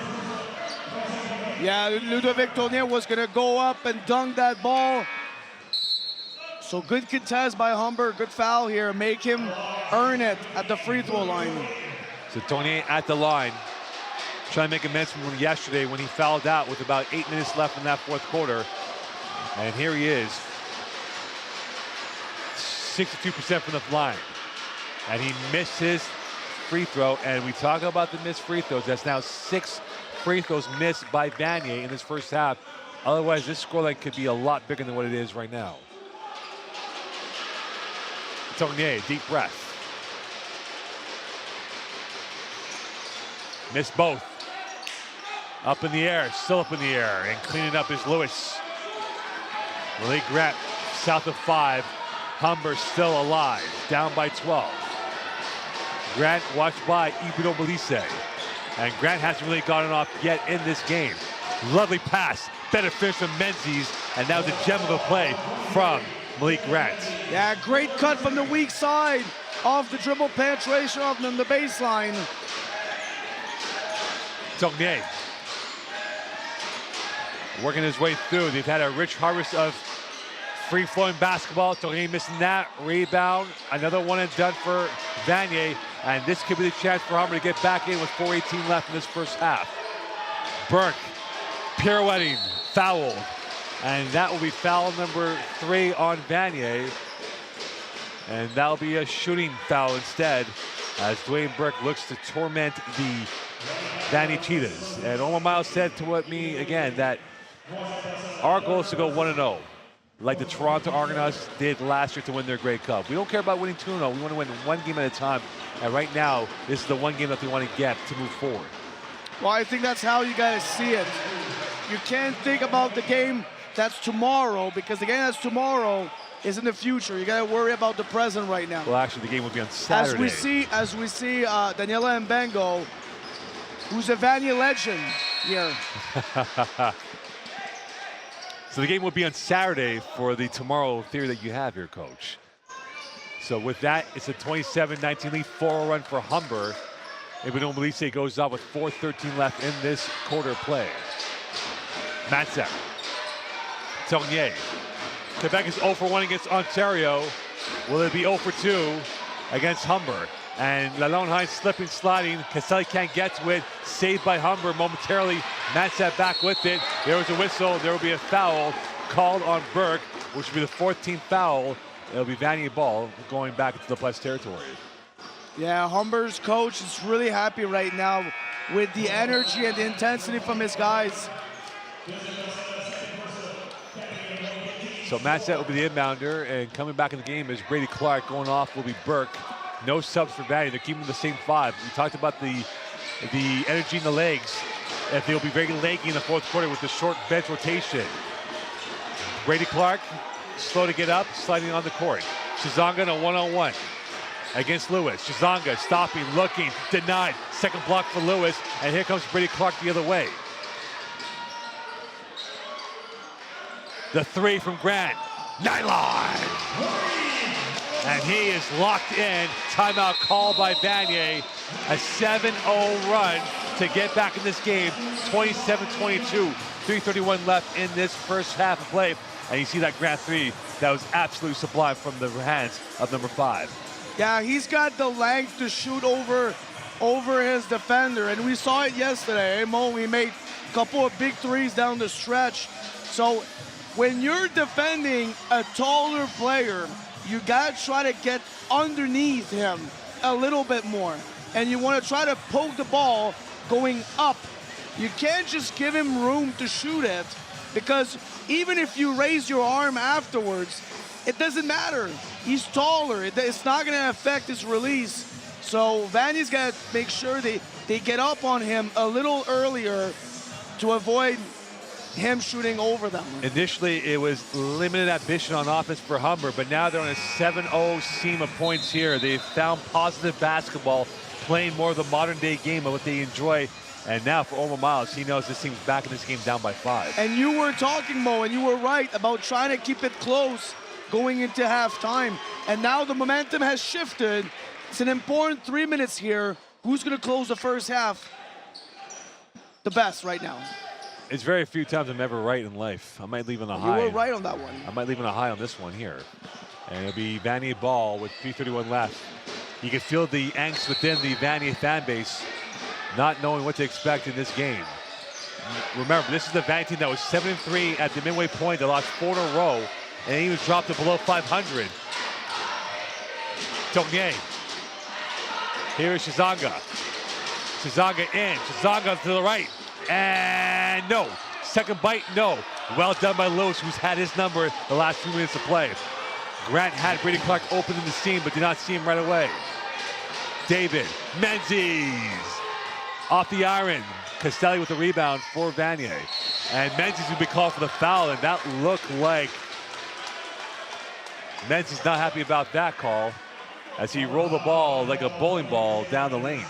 Yeah, Ludovic Tonier was going to go up and dunk that ball. So good contest by Humber, good foul here. Make him earn it at the free throw line. So Tonier at the line, trying to make amends from yesterday when he fouled out with about 8 minutes left in that fourth quarter. And here he is, 62% from the line. And he missed his free throw, and we talk about the missed free throws. That's now 6 free throws missed by Vanier in this first half. Otherwise, this scoreline could be a lot bigger than what it is right now. Tonier, deep breath. Missed both. Up in the air, still up in the air, and cleaning up is Lewis. Malik Grant, south of 5. Humber still alive, down by 12. Grant watched by Ibino Melisse. And Grant hasn't really gotten off yet in this game. Lovely pass, better finish from Menzies, and now the gem of the play from Malik Grant. Yeah, great cut from the weak side off the dribble penetration off them the baseline. Tonier working his way through. They've had a rich harvest of Free-flowing basketball. Torrier missing that. Rebound. Another one and done for Vanier. And this could be the chance for Humber to get back in with 4:18 left in this first half. Burke pirouetting, fouled. And that will be foul number 3 on Vanier. And that'll be a shooting foul instead, as Dwayne Burke looks to torment the Vanier Cheetahs. And Omar Miles said to me again that our goal is to go 1-0, like the Toronto Argonauts did last year to win their Grey Cup. We don't care about winning 2-0. We want to win one game at a time. And right now, this is the one game that they want to get to move forward. Well, I think that's how you guys see it. You can't think about the game that's tomorrow, because the game that's tomorrow is in the future. You got to worry about the present right now. Well, actually, the game will be on Saturday. As we see Daniela Mbengo, who's a Vanier legend here. So the game will be on Saturday for the tomorrow theory that you have here, Coach. So with that, it's a 27-19 lead, 4-0 run for Humber. Ibn Melise goes up with 4:13 left in this quarter play. Matzak. Torrier. Quebec is 0 for 1 against Ontario. Will it be 0 for 2 against Humber? And Lalonde Hines slipping, sliding. Caselli can't get to it. Saved by Humber momentarily. Matzak back with it. There was a whistle. There will be a foul called on Burke, which will be the 14th foul. It'll be Vanier ball going back into the plus territory. Yeah, Humber's coach is really happy right now with the energy and the intensity from his guys. So Matzak will be the inbounder, and coming back in the game is Brady Clark. Going off will be Burke. No subs for Vanier. They're keeping the same 5. We talked about the energy in the legs. If they'll be very leggy in the fourth quarter with the short bench rotation. Brady Clark, slow to get up, sliding on the court. Chizanga in a one-on-one against Lewis. Chizanga stopping, looking, denied. Second block for Lewis, and here comes Brady Clark the other way. The 3 from Grant. Nylon! And he is locked in. Timeout called by Vanier. A 7-0 run to get back in this game. 27-22. 3:31 left in this first half of play. And you see that Grant 3 that was absolutely sublime from the hands of number 5. Yeah, he's got the length to shoot over his defender. And we saw it yesterday. Mo, he made a couple of big threes down the stretch. So when you're defending a taller player, you got to try to get underneath him a little bit more. And you want to try to poke the ball going up. You can't just give him room to shoot it, because even if you raise your arm afterwards, it doesn't matter. He's taller. It's not going to affect his release. So Vanier's got to make sure they get up on him a little earlier to avoid him shooting over them. Initially, it was limited ambition on offense for Humber, but now they're on a 7-0 seam of points here. They've found positive basketball, playing more of the modern-day game of what they enjoy. And now for Omar Miles, he knows this team's back in this game down by 5. And you were talking, Mo, and you were right about trying to keep it close going into halftime. And now the momentum has shifted. It's an important 3 minutes here. Who's going to close the first half the best right now? It's very few times I'm ever right in life. I might leave on a high. You were right on that one. I might leave on a high on this one here. And it'll be Vanier ball with 3:31 left. You can feel the angst within the Vanier fan base, not knowing what to expect in this game. Remember, this is the Vanier team that was 7-3 at the midway point. They lost 4 in a row, and even dropped it below 500. Torrier. Here is Chizanga. Chizanga in. Chizanga to the right. And no. Second bite, no. Well done by Lewis, who's had his number the last few minutes of play. Grant had Brady Clark open in the seam, but did not see him right away. David Menzies off the iron. Castelli with the rebound for Vanier. And Menzies will be called for the foul, and that looked like Menzies not happy about that call as he rolled the ball like a bowling ball down the lane.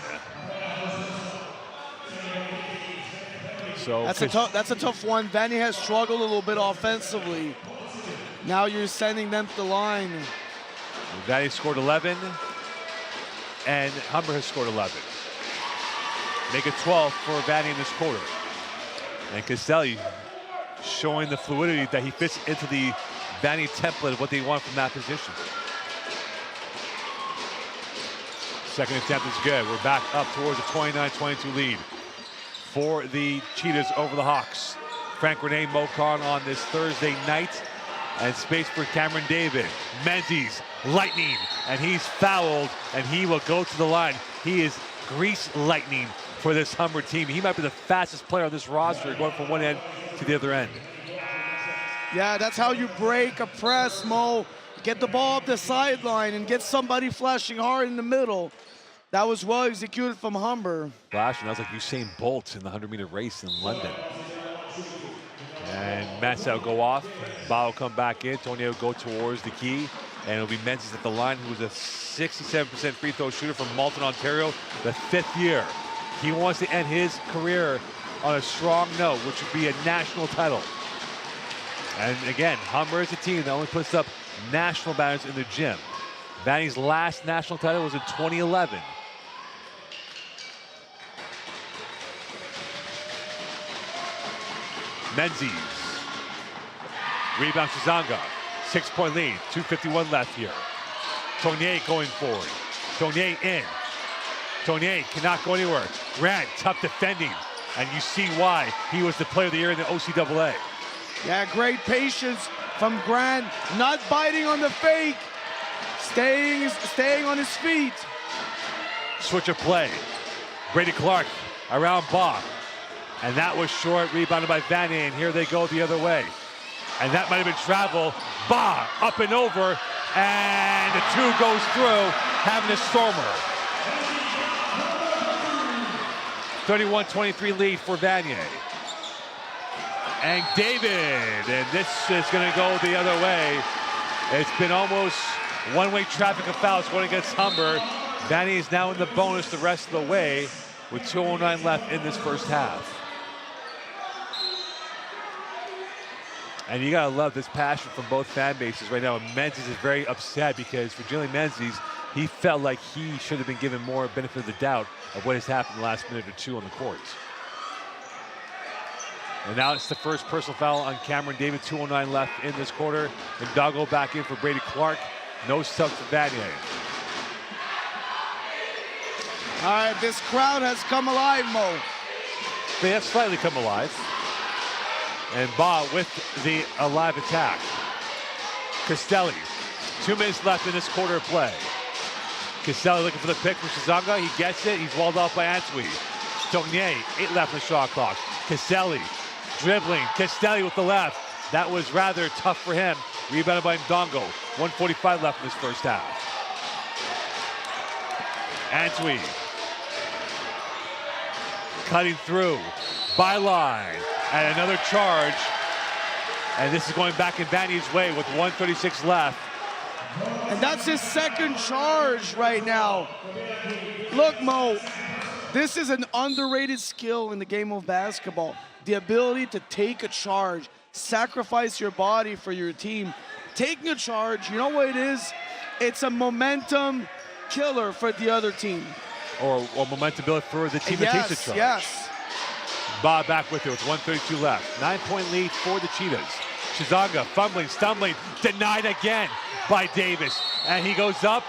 So that's a tough one. Vanier has struggled a little bit offensively. Now you're sending them to the line. Vanier scored 11, and Humber has scored 11. Make it 12 for Vanier in this quarter. And Caselli showing the fluidity that he fits into the Vanier template of what they want from that position. Second attempt is good. We're back up towards a 29-22 lead for the Cheetahs over the Hawks. Frank Rene Mokan on this Thursday night, and space for Cameron David. Menzies, lightning, and he's fouled, and he will go to the line. He is grease lightning for this Humber team. He might be the fastest player on this roster, going from one end to the other end. Yeah, that's how you break a press, Mo. Get the ball up the sideline and get somebody flashing hard in the middle. That was well executed from Humber. Flashing, that was like Usain Bolt in the 100-meter race in London. And Massa will go off. Ba will come back in. Tony will go towards the key. And it'll be Menzies at the line, who is a 67% free throw shooter from Malton, Ontario, the 5th year. He wants to end his career on a strong note, which would be a national title. And again, Humber is a team that only puts up national banners in the gym. Vanny's last national title was in 2011. Menzies. Rebound Shizanga. 6-point lead. 2:51 left here. Tonier going forward. Tonier in. Tonier cannot go anywhere. Grant, tough defending. And you see why he was the player of the year in the OCAA. Yeah, great patience from Grant. Not biting on the fake. Staying on his feet. Switch of play. Brady Clark around Ba. And that was short, rebounded by Vanier, and here they go the other way. And that might have been travel. Ba up and over, and the two goes through, having a stormer. 31-23 lead for Vanier. And David, and this is gonna go the other way. It's been almost one-way traffic of fouls going against Humber. Vanier is now in the bonus the rest of the way with 2:09 left in this first half. And you gotta love this passion from both fan bases right now. And Menzies is very upset because for Jillian Menzies, he felt like he should have been given more benefit of the doubt of what has happened the last minute or two on the courts. And now it's the first personal foul on Cameron David, 2:09 left in this quarter. And Doggo back in for Brady Clark. No sub for Vanier. All right, this crowd has come alive, Mo. They have slightly come alive. And Ba with the alive attack. Castelli, 2 minutes left in this quarter of play. Castelli looking for the pick from Shizanga. He gets it. He's walled off by Antwi. Tognier, 8 left in the shot clock. Castelli dribbling. Castelli with the left. That was rather tough for him. Rebounded by Ndongo. 1:45 left in this first half. Antwi cutting through. Byline. And another charge. And this is going back in Vanier's way with 1:36 left. And that's his second charge right now. Look, Mo, this is an underrated skill in the game of basketball. The ability to take a charge, sacrifice your body for your team. Taking a charge, you know what it is? It's a momentum killer for the other team. Or momentum builder for the team that takes the charge. Yes. Ba back with it with 1:32 left. 9-point lead for the Cheetahs. Shizanga fumbling, stumbling, denied again by Davis. And he goes up,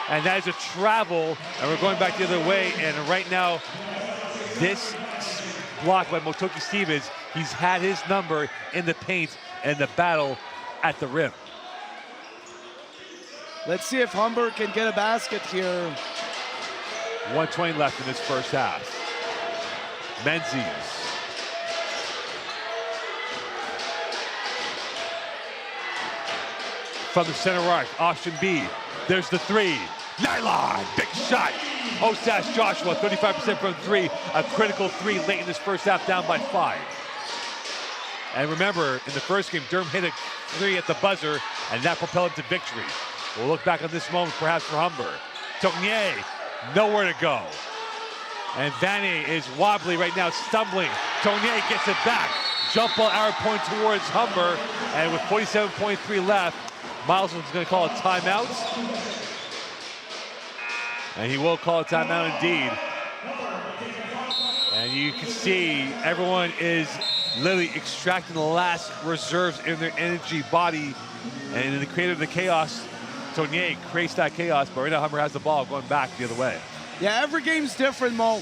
and that is a travel. And we're going back the other way. And right now, this block by Motoki Stevens, he's had his number in the paint and the battle at the rim. Let's see if Humber can get a basket here. 1:20 left in this first half. Menzies. From the center arc, Austin B. There's the three. Nylon, big shot. Osas Joshua, 35% from three. A critical three late in this first half, down by 5. And remember, in the first game, Durham hit a three at the buzzer, and that propelled him to victory. We'll look back on this moment, perhaps for Humber. Tognier, nowhere to go. And Vanier is wobbly right now, stumbling. Tognier gets it back. Jump ball arrow point towards Humber. And with 47.3 left, Miles is going to call a timeout. And he will call a timeout indeed. And you can see everyone is literally extracting the last reserves in their energy body And in the creator of the chaos, Tonier creates that chaos, but right now Humber has the ball going back the other way. Yeah, every game's different, Mo.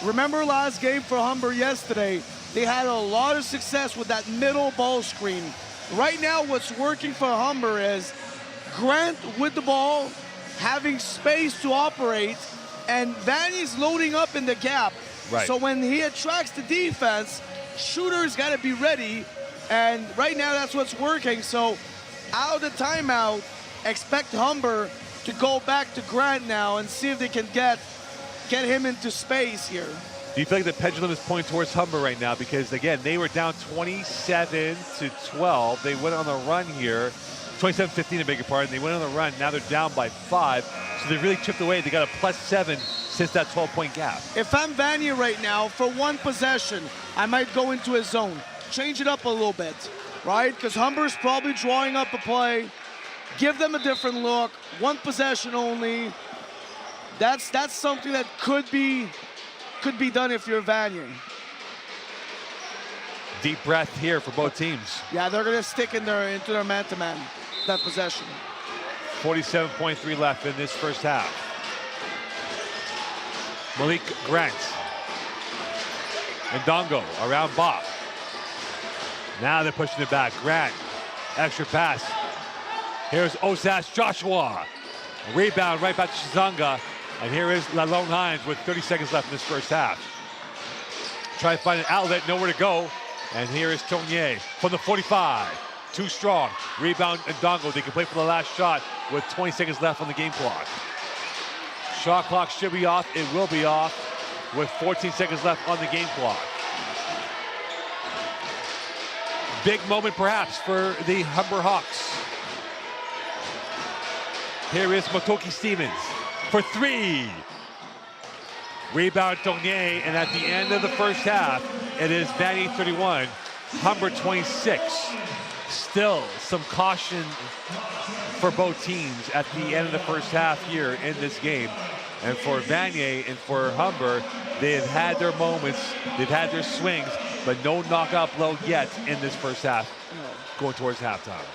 Remember last game for Humber yesterday? They had a lot of success with that middle ball screen. Right now, what's working for Humber is Grant with the ball, having space to operate, and Vanier's loading up in the gap. Right. So when he attracts the defense, shooters got to be ready, and right now that's what's working. So out of the timeout, expect Humber to go back to Grant now and see if they can get him into space here. Do you feel like the pendulum is pointing towards Humber right now? Because again, they were down 27-12. They went on the run here, 27-15, I beg your pardon. They went on the run. Now they're down by 5. So they really chipped away. They got a +7 since that 12-point gap. If I'm Vanier right now, for one possession, I might go into his zone. Change it up a little bit, right? Because Humber's probably drawing up a play. Give them a different look. One possession only. That's something that could be done if you're Vanier. Deep breath here for both teams. Yeah, they're gonna stick into their man-to-man, that possession. 47.3 left in this first half. Malik Grant. And Dongo around Bob. Now they're pushing it back. Grant, extra pass. Here's Osas Joshua. A rebound right back to Shizanga. And here is Lalone Hines with 30 seconds left in this first half. Try to find an outlet, nowhere to go. And here is Tonier from the 45. Too strong. Rebound and Dongo. They can play for the last shot with 20 seconds left on the game clock. Shot clock should be off. It will be off with 14 seconds left on the game clock. Big moment perhaps for the Humber Hawks. Here is Motoki Stevens for 3. Rebound Tonier, and at the end of the first half, it is Vanier 31, Humber 26. Still some caution for both teams at the end of the first half here in this game. And for Vanier and for Humber, they have had their moments, they've had their swings, but no knockout blow yet in this first half going towards halftime.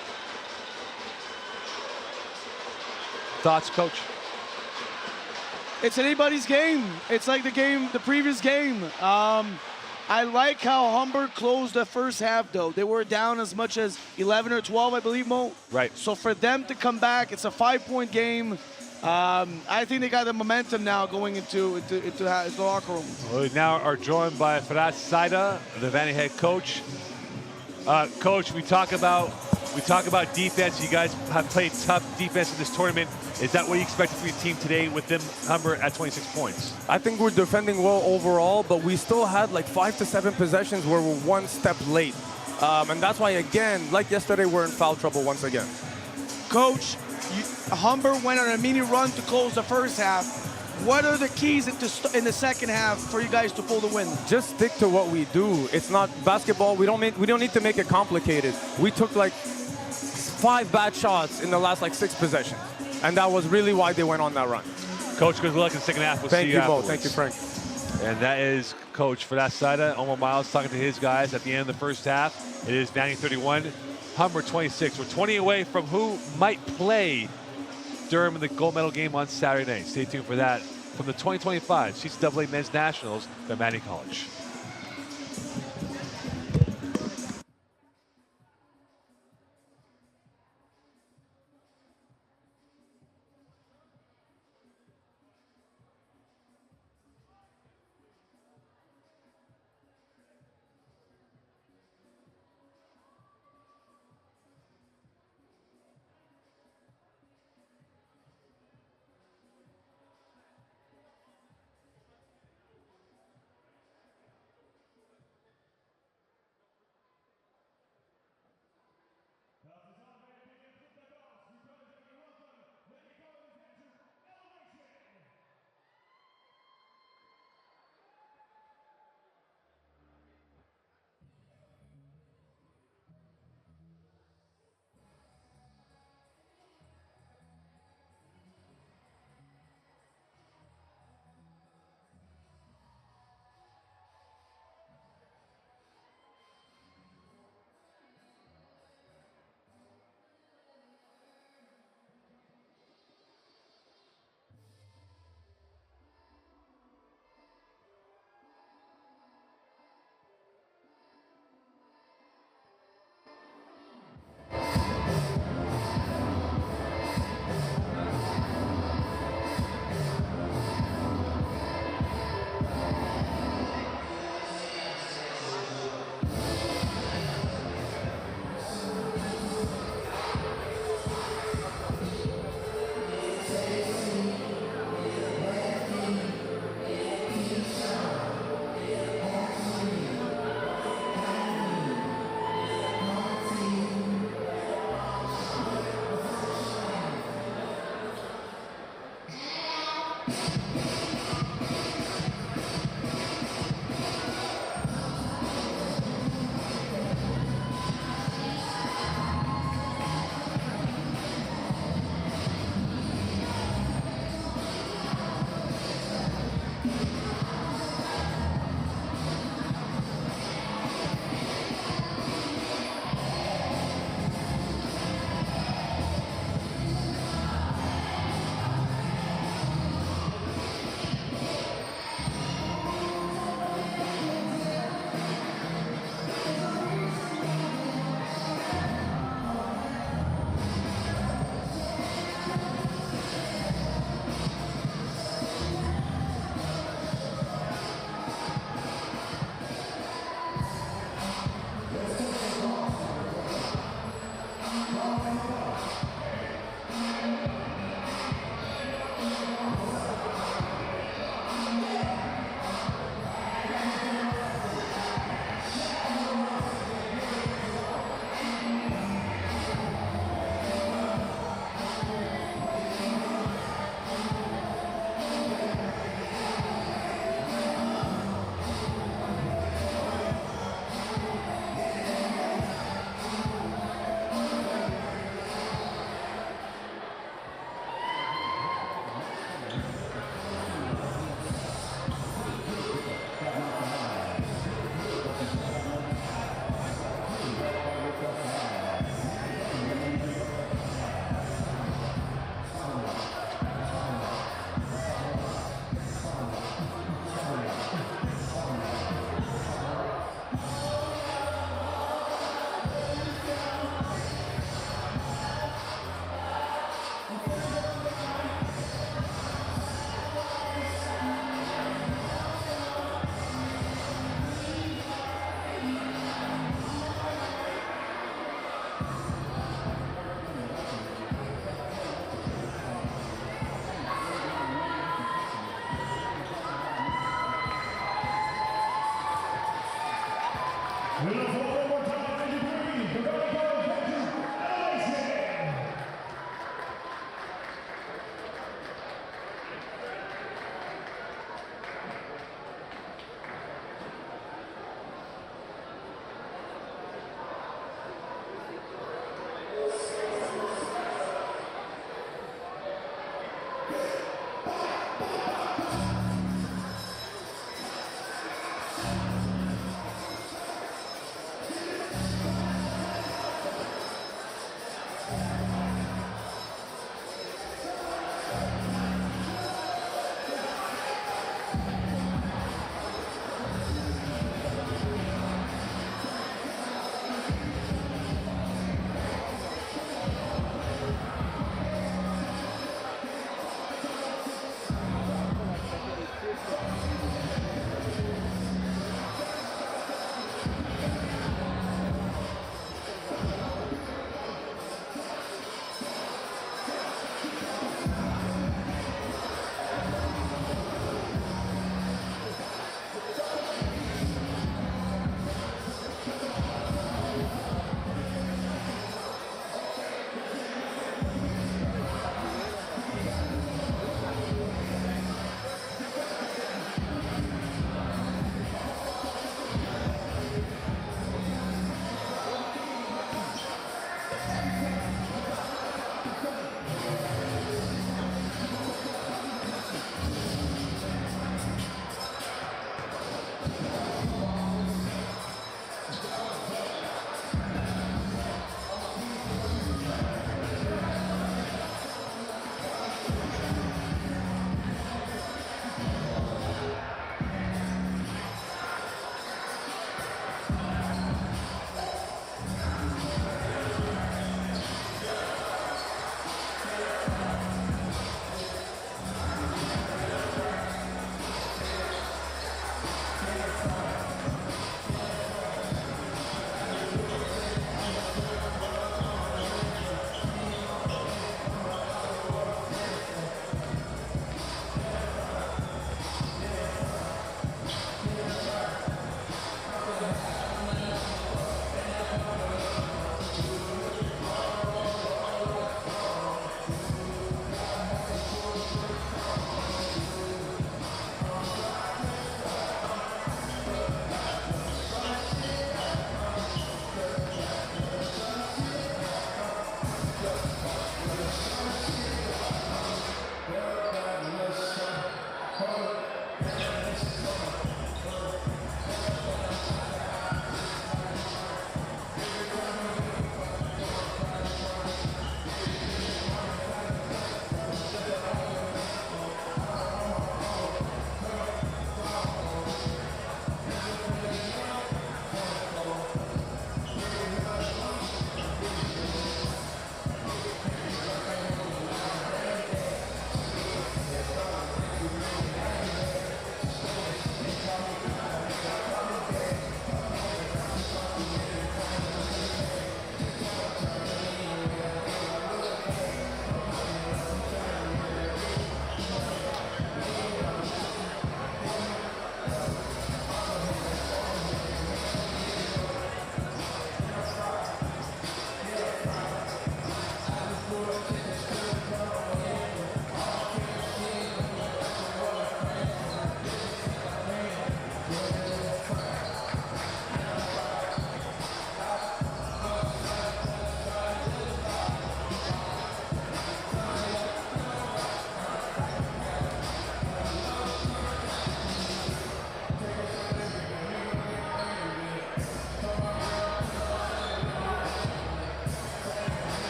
Thoughts, Coach? It's anybody's game. It's like the previous game. I like how Humber closed the first half, though. They were down as much as 11 or 12, I believe, Mo. Right. So for them to come back, it's a 5-point game. I think they got the momentum now going into the locker room. We now are joined by Firas Saida, the Vanier head coach. Coach, we talk about defense. You guys have played tough defense in this tournament. Is that what you expected from your team today with them, Humber, at 26 points? I think we're defending well overall, but we still had like 5 to 7 possessions where we're one step late. And that's why, again, like yesterday, we're in foul trouble once again. Coach, Humber went on a mini run to close the first half. What are the keys in the second half for you guys to pull the win? Just stick to what we do. It's not basketball. We don't need to make it complicated. We took like 5 bad shots in the last like 6 possessions. And that was really why they went on that run. Coach, good luck in the second half. We'll see you afterwards. Thank you, Frank. And that is Coach Firas Saida, Omar Miles talking to his guys at the end of the first half. It is Vanier 31, Humber 26. We're 20 away from who might play Durham in the gold medal game on Saturday night. Stay tuned for that from the 2025 CCAA Men's Nationals at Vanier College.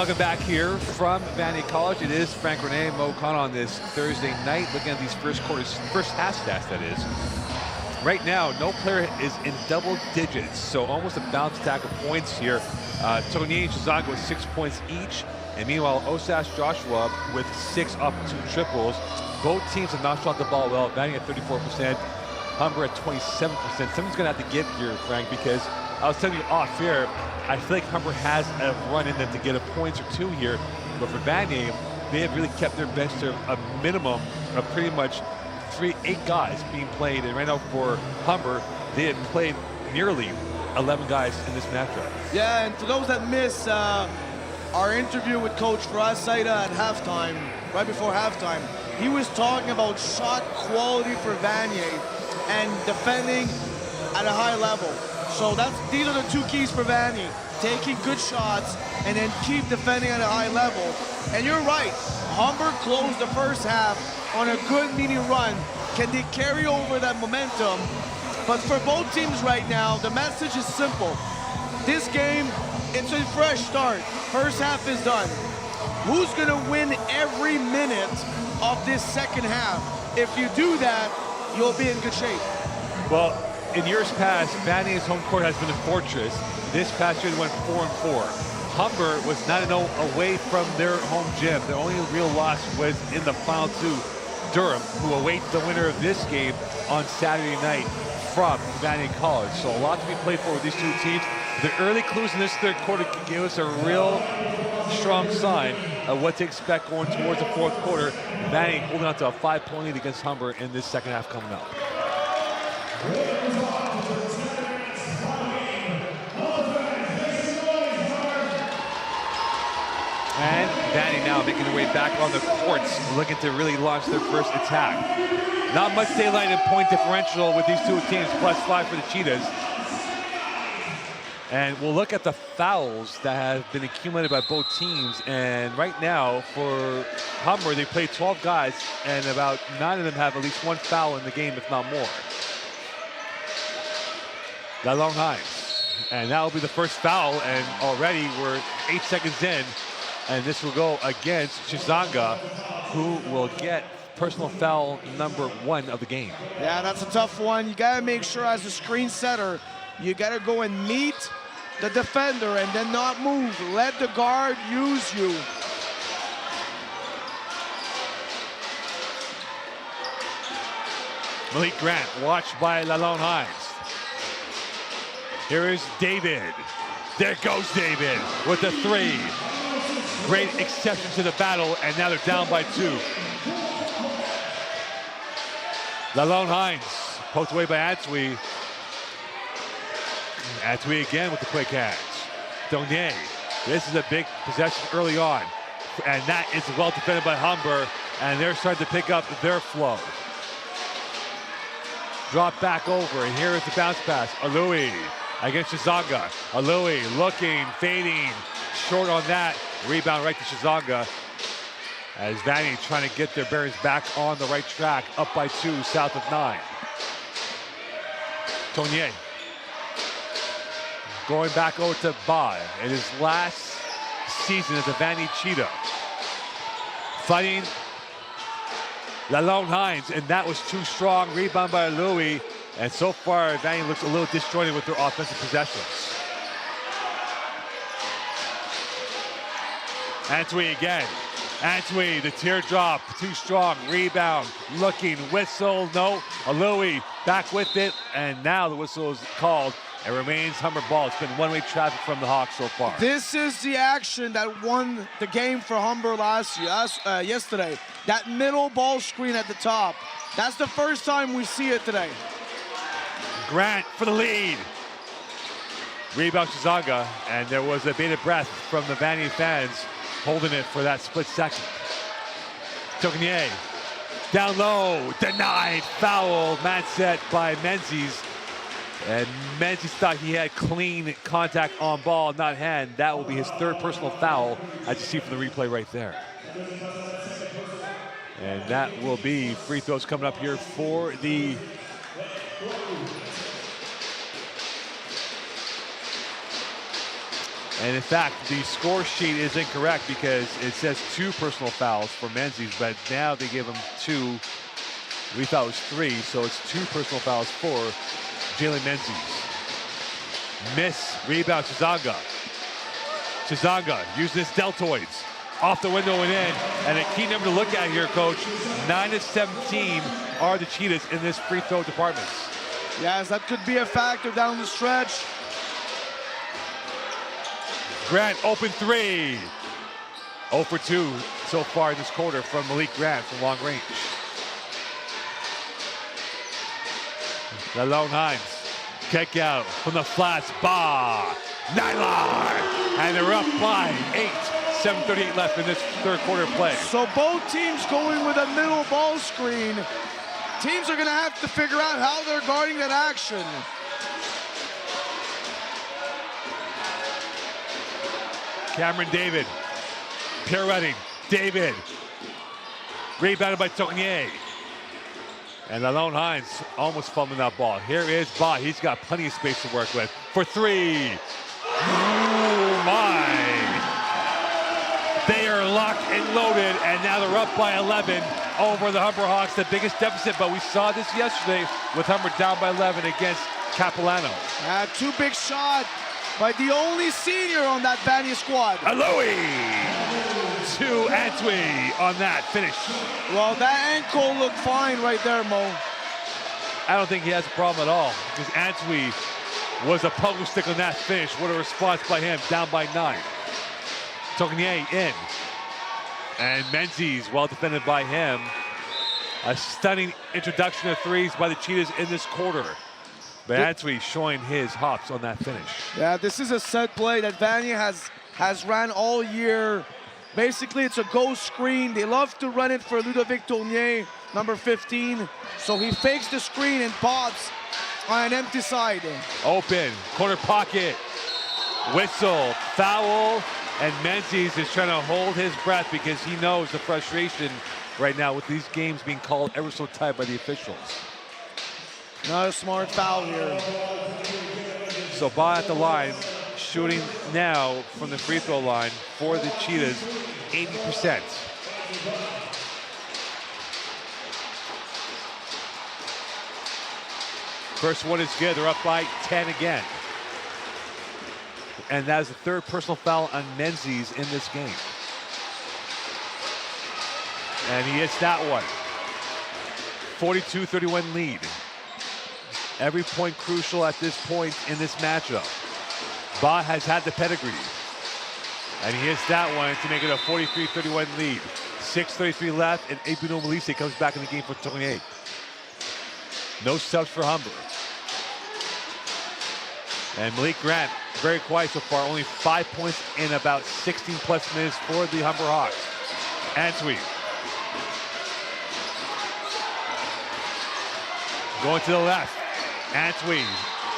Welcome back here from Vanier College. It is Frank Renee, Mo Khan on this Thursday night. Looking at these first half stats, that is. Right now, no player is in double digits, so almost a balanced stack of points here. Tony and Shizanga with 6 points each, and meanwhile, Osas Joshua with 6 off 2 triples. Both teams have not shot the ball well. Vanier at 34%, Humber at 27%. Someone's going to have to give here, Frank, because I was telling you off air, I feel like Humber has a run in them to get a point or two here, but for Vanier, they have really kept their bench to a minimum of pretty much 8 guys being played, and right now for Humber, they had played nearly 11 guys in this matchup. Yeah, and for those that miss our interview with Coach Farasaida at halftime, right before halftime, he was talking about shot quality for Vanier and defending at a high level. So these are the 2 keys for Vanier: taking good shots and then keep defending at a high level. And you're right, Humber closed the first half on a good mini run. Can they carry over that momentum? But for both teams right now, the message is simple. This game, it's a fresh start. First half is done. Who's gonna win every minute of this second half? If you do that, you'll be in good shape. Well, in years past, Vanier's home court has been a fortress. This past year, they went 4-4. Humber was 9-0 away from their home gym. Their only real loss was in the final 2. Durham, who awaits the winner of this game on Saturday night from Vanier College. So a lot to be played for with these 2 teams. The early clues in this third quarter give us a real strong sign of what to expect going towards the fourth quarter. Vanier holding on to a 5-point lead against Humber in this second half coming up. And Vanier now making their way back on the courts, looking to really launch their first attack. Not much daylight in point differential with these 2 teams, +5 for the Cheetahs. And we'll look at the fouls that have been accumulated by both teams. And right now, for Humber, they played 12 guys, and about 9 of them have at least 1 foul in the game, if not more. Lalong Hines. And that will be the first foul, and already we're 8 seconds in. And this will go against Shizanga, who will get personal foul number 1 of the game. Yeah, that's a tough one. You gotta make sure as a screen setter, you gotta go and meet the defender and then not move. Let the guard use you. Malik Grant, watched by Lalong Hines. Here is David. There goes David with the 3. Great exception to the battle, and now they're down by 2. Lalong Hines, poked away by Antwi. Antwi again with the quick hands. Donier, this is a big possession early on, and that is well defended by Humber, and they're starting to pick up their flow. Drop back over, and here is the bounce pass. Alui against Shizanga. Alui looking, fading, short on that. Rebound right to Shizanga. As Vanier trying to get their bearings back on the right track, up by 2, south of 9. Tonier. Going back over to Ba in his last season as a Vanier Cheetah. Fighting Lalong Hines, and that was too strong. Rebound by Louis, and so far Vanier looks a little disjointed with their offensive possessions. Antwi again. Antwi, the teardrop, too strong. Rebound, looking, whistle, no. Louis back with it, and now the whistle is called. It remains Humber ball. It's been one-way traffic from the Hawks so far. This is the action that won the game for Humber yesterday. That middle ball screen at the top. That's the first time we see it today. Grant for the lead. Rebound Shizanga, and there was a bated breath from the Vanier fans holding it for that split second. Tognier, down low, denied, foul, man set by Menzies. And Menzies thought he had clean contact on ball, not hand. That will be his 3rd personal foul, as you see from the replay right there. And that will be free throws coming up here for the And in fact, the score sheet is incorrect because it says 2 personal fouls for Menzies, but now they give him 2. We thought it was 3, so it's 2 personal fouls for Jalen Menzies. Miss, rebound, Chizanga. Chizanga using his deltoids. Off the window and in. And a key number to look at here, Coach, 9 of 17 are the Cheetahs in this free throw department. Yes, that could be a factor down the stretch. Grant, open 3. 0 for 2 so far in this quarter from Malik Grant from long range. Lalone Hines, kick out from the flats, Nylar! And they're up by 8. 7:38 left in this third quarter play. So both teams going with a middle ball screen. Teams are gonna have to figure out how they're guarding that action. Cameron David, pirouetting, David. Rebounded by Tournier. And Lalone Hines almost fumbling that ball. Here is Ba. He's got plenty of space to work with for 3. Oh my. They are locked and loaded, and now they're up by 11 over the Humber Hawks, the biggest deficit. But we saw this yesterday with Humber down by 11 against Capilano. 2 big shot by the only senior on that Vanier squad. Aloui to Antwi on that finish. Well, that ankle looked fine right there, Mo. I don't think he has a problem at all because Antwi was a pogo stick on that finish. What a response by him, down by 9. Tournier in. And Menzies, well defended by him. A stunning introduction of threes by the Cheetahs in this quarter. But Antwi showing his hops on that finish. Yeah, this is a set play that Vanier has ran all year. Basically, it's a go screen. They love to run it for Ludovic Tournier, number 15. So he fakes the screen and pops on an empty side. Open, corner pocket, whistle, foul, and Menzies is trying to hold his breath because he knows the frustration right now with these games being called ever so tight by the officials. Not a smart foul here. So Ba at the line, shooting now from the free throw line for the Cheetahs, 80%. First one is good, they're up by 10 again. And that is the 3rd personal foul on Menzies in this game. And he hits that one. 42-31 lead. Every point crucial at this point in this matchup. Ba has had the pedigree. And he hits that one to make it a 43-31 lead. 6:33 left, and Ebuno Melise comes back in the game for Tournier. No subs for Humber. And Malik Grant, very quiet so far, only 5 points in about 16 plus minutes for the Humber Hawks. Antwi. Going to the left. Antwi.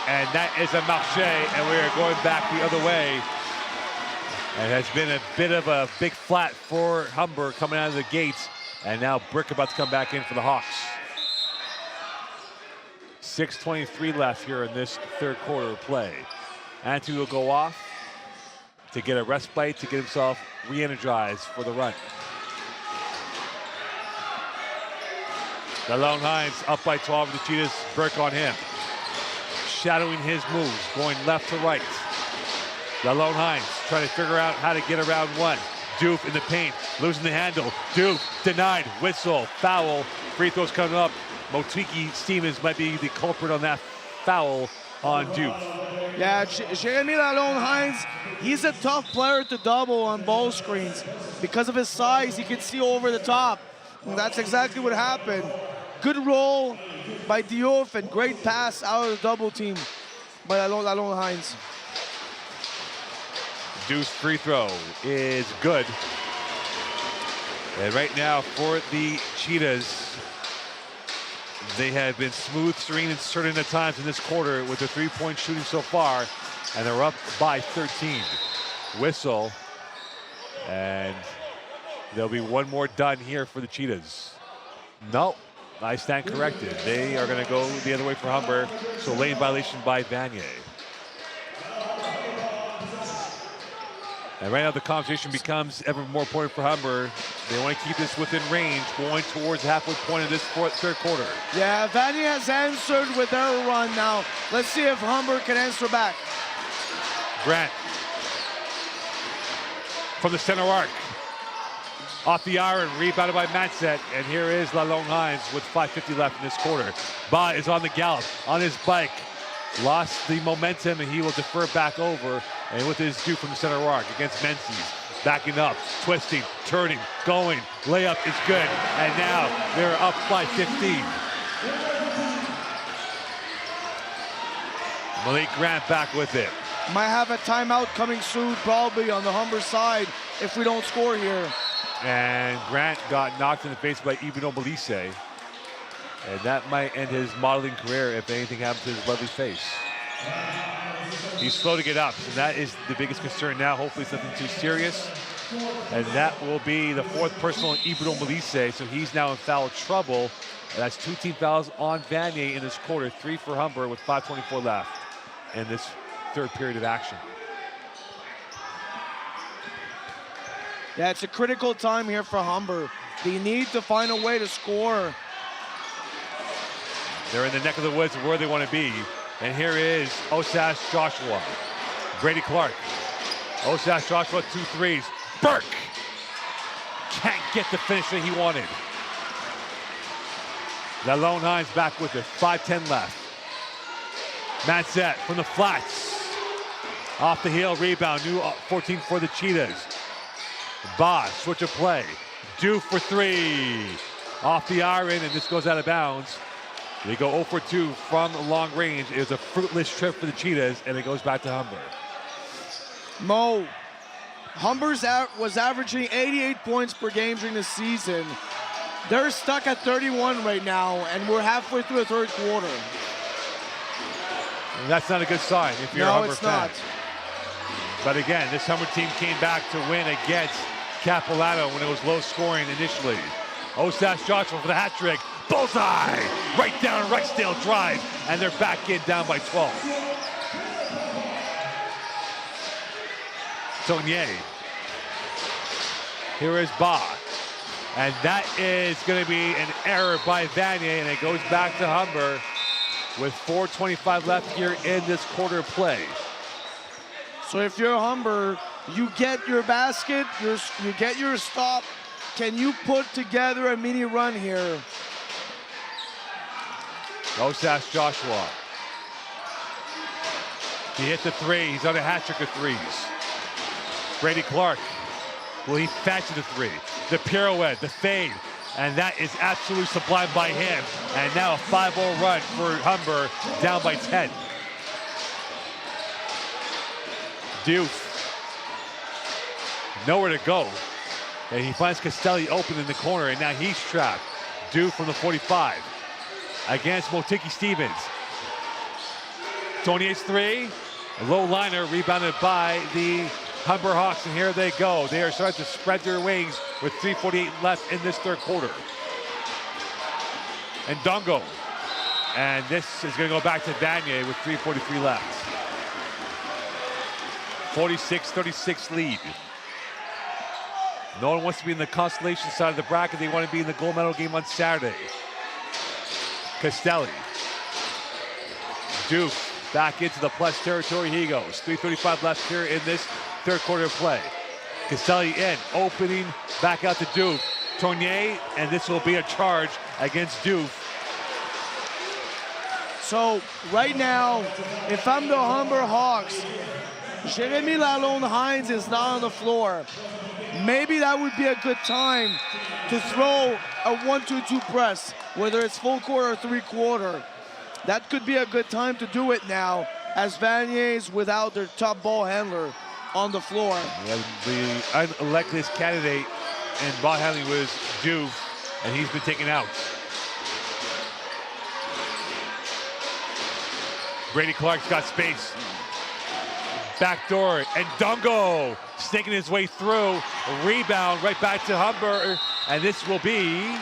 And that is a marché, and we are going back the other way. It has been a bit of a big flat for Humber coming out of the gates. And now Brick about to come back in for the Hawks. 6:23 left here in this third quarter of play. Antwi will go off to get a respite, to get himself re-energized for the run. Lalone Hines up by 12 of the Cheetahs. Brick on him. Shadowing his moves, going left to right. Lalone Hines trying to figure out how to get around one. Doof in the paint, losing the handle. Doof denied, whistle, foul. Free throws coming up. Motiki Stevens might be the culprit on that foul on Doof. Yeah, Jeremy Lalone Hines, he's a tough player to double on ball screens. Because of his size, he can see over the top. And that's exactly what happened. Good roll by Diouf and great pass out of the double team by Lalone Hines. Deuce free throw is good. And right now for the Cheetahs, they have been smooth, serene, and certain at times in this quarter with the three-point shooting so far, and they're up by 13. Whistle, and there'll be one more done here for the Cheetahs. No, I stand corrected. They are going to go the other way for Humber, so lane violation by Vanier. And right now the conversation becomes ever more important for Humber. They want to keep this within range, going towards halfway point of this third quarter. Yeah, Vanier has answered with their run now. Let's see if Humber can answer back. Grant from the center arc. Off the iron, rebounded by Matset. And here is Lalonde Hines with 5:50 left in this quarter. Ba is on the gallop, on his bike. Lost the momentum, and he will defer back over. And with his due from the center arc against Menzies. Backing up, twisting, turning, going. Layup is good. And now they're up by 15. Malik Grant back with it. Might have a timeout coming soon, probably on the Humber side, if we don't score here. And Grant got knocked in the face by Ibino Melise. And that might end his modeling career if anything happens to his lovely face. He's slow to get up, and that is the biggest concern now. Hopefully it's nothing too serious. And that will be the fourth personal on Ibino Melise, so he's now in foul trouble. And that's 2 team fouls on Vanier in this quarter, 3 for Humber with 5:24 left in this third period of action. Yeah, it's a critical time here for Humber. They need to find a way to score. They're in the neck of the woods of where they want to be. And here is Osas Joshua. Brady Clark. Osas Joshua, 2 threes. Burke can't get the finish that he wanted. Lalonde Hines back with it. 5:10 left. Matset from the flats. Off the heel, rebound. New 14 for the Cheetahs. Ba, switch of play. Due for 3. Off the iron, and this goes out of bounds. They go 0 for 2 from long range. It was a fruitless trip for the Cheetahs, and it goes back to Humber. Mo, Humber's was averaging 88 points per game during the season. They're stuck at 31 right now, and we're halfway through the third quarter. And that's not a good sign if you're a Humber fan. No, it's not. But again, this Humber team came back to win against Capilano when it was low scoring initially. Osas Joshua for the hat trick. Bullseye! Right down Rexdale Drive, and they're back in down by 12. Tonier. Here is Ba. And that is going to be an error by Vanier, and it goes back to Humber with 4:25 left here in this quarter of play. So if you're Humber, you get your basket, you get your stop. Can you put together a mini run here? Osas Joshua. He hit the 3. He's on a hat trick of 3s. Brady Clark. Will he fashion the 3? The pirouette, the fade. And that is absolutely sublime by him. And now a 5-0 run for Humber, down by 10. Diouf. Nowhere to go. And he finds Castelli open in the corner, and now he's trapped. Diouf from the 45. Against Motiki Stevens. Tonier's 3. A low liner rebounded by the Humber Hawks, and here they go. They are starting to spread their wings with 3:48 left in this third quarter. And Dongo. And this is going to go back to Vanier with 3:43 left. 46-36 lead. No one wants to be in the consolation side of the bracket. They want to be in the gold medal game on Saturday. Castelli. Diouf back into the plus territory. He goes. 3:35 left here in this third quarter of play. Castelli in, opening back out to Diouf. Tonier, and this will be a charge against Diouf. So right now, if I'm the Humber Hawks, Jeremy Lalonde Hines is not on the floor. Maybe that would be a good time to throw a 1-2-2 press, whether it's full court or 3-quarter. That could be a good time to do it now, as Vanier is without their top ball handler on the floor. Yeah, the unelected candidate in ball handling was Diouf, and he's been taken out. Brady Clark's got space. Backdoor, and Dongo snaking his way through. A rebound right back to Humber, and this will be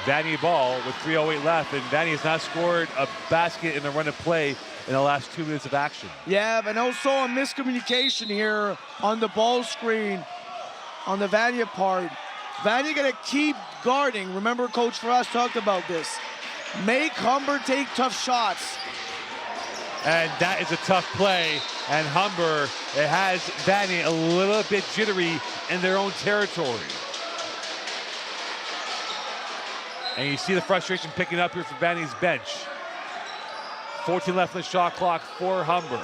Vanier ball with 3:08 left, and Vanier has not scored a basket in the run of play in the last 2 minutes of action. Yeah, and also a miscommunication here on the ball screen on the Vanier part. Vanier gonna keep guarding. Remember, Coach Farage talked about this. Make Humber take tough shots. And that is a tough play. And Humber, it has Vanier a little bit jittery in their own territory. And you see the frustration picking up here for Vanier's bench. 14 left on the shot clock for Humber.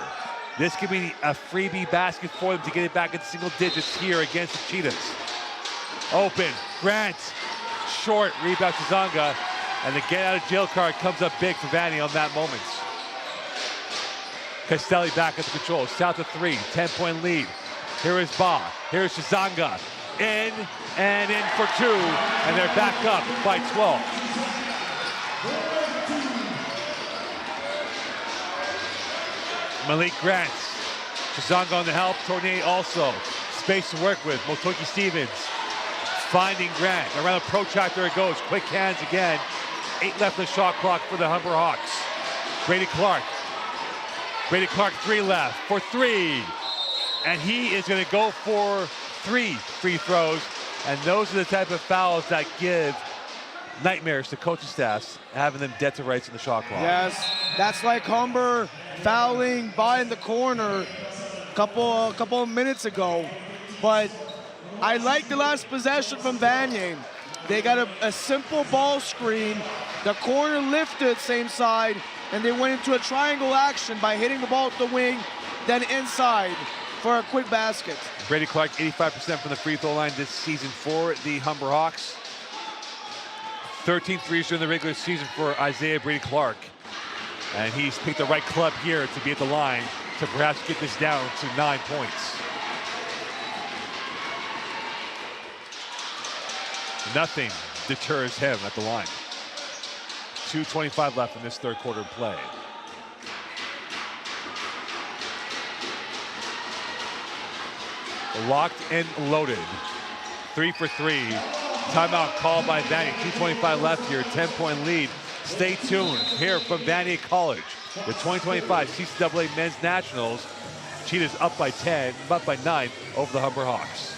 This could be a freebie basket for them to get it back in single digits here against the Cheetahs. Open, Grant, short, rebound to Zonga. And the get out of jail card comes up big for Vanier on that moment. Castelli back at the control, south of 3, 10-point lead. Here is Ba, here's Shizanga. In and in for 2, and they're back up by 12. Malik Grant, Shizanga on the help, Tournier also. Space to work with, Motoki Stevens finding Grant. Around the protractor it goes, quick hands again. 8 left on the shot clock for the Humber Hawks. Brady Clark, 3 left for 3. And he is gonna go for 3 free throws. And those are the type of fouls that give nightmares to coaching staffs, having them dead to rights in the shot clock. Yes, that's like Humber fouling by in the corner a couple of minutes ago. But I like the last possession from Vanier. They got a simple ball screen. The corner lifted same side, and they went into a triangle action by hitting the ball at the wing, then inside for a quick basket. Brady Clark, 85% from the free throw line this season for the Humber Hawks. 13 threes during the regular season for Isaiah Brady Clark. And he's picked the right club here to be at the line to perhaps get this down to 9 points. Nothing deters him at the line. 2:25 left in this third quarter play. Locked and loaded. 3 for 3. Timeout called by Vanier. 2:25 left here, 10-point lead. Stay tuned here from Vanier College. The 2025 CCAA Men's Nationals. Cheetahs up by 9 over the Humber Hawks.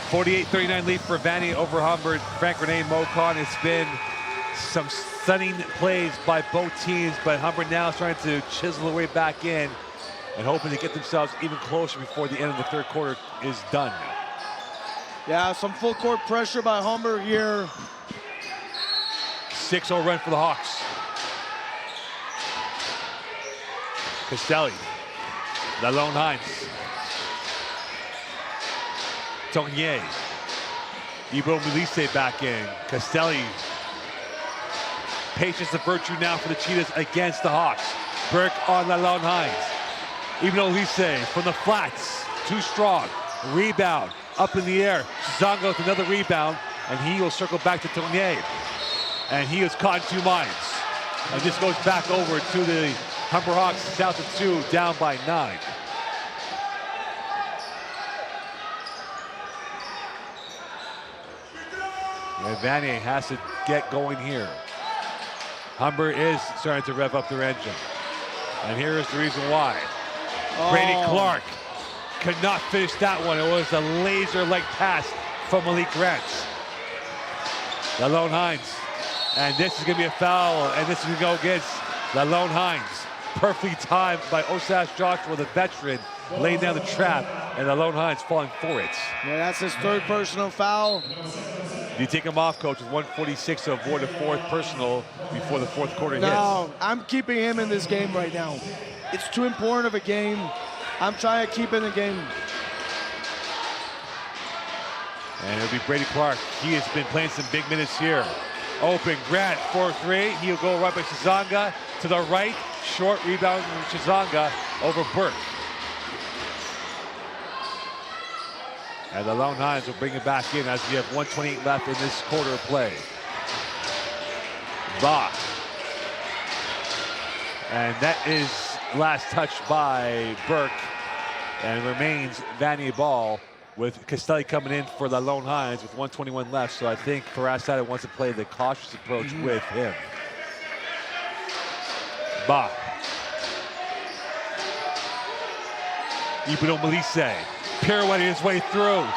.38-39 lead for Vanier over Humber. Frank Rene Mocon. It's been some stunning plays by both teams, but Humber now is trying to chisel their way back in and hoping to get themselves even closer before the end of the third quarter is done. Yeah, some full court pressure by Humber here. 6-0 run for the Hawks. Castelli, Lalone Hines. Tournier, Ibro Melise back in. Castelli, patience of virtue now for the Cheetahs against the Hawks. Burke on Lalone Hines. Ibro Melise from the flats, too strong. Rebound, up in the air. Zongo with another rebound, and he will circle back to Tournier. And he is caught in 2 minds. And this goes back over to the Humber Hawks, south of 2, down by 9. And Vanier has to get going here. Humber is starting to rev up their engine. And here is the reason why. Brady Clark could not finish that one. It was a laser-like pass from Malik Grant. Lalone Hines. And this is going to be a foul, and this is going to go against Lalone Hines. Perfectly timed by Osas Joshua, the veteran, laying down the trap, and Lalone Hines falling for it. Yeah, that's his 3rd personal foul. Do you take him off, Coach, with 1:46 to avoid a fourth personal before the fourth quarter hits? No, I'm keeping him in this game right now. It's too important of a game. I'm trying to keep in the game. And it'll be Brady Clark. He has been playing some big minutes here. Open, Grant, 4-3. He'll go right by Chizanga to the right. Short rebound from Chizanga over Burke. And the Lone Hinds will bring it back in as we have 1:28 left in this quarter of play. Bach. And that is last touch by Burke. And remains Vanier ball with Castelli coming in for the Lone Hinds with 1:21 left. So I think Ferrasada wants to play the cautious approach with him. Bach. Ibno Melise pirouetting his way through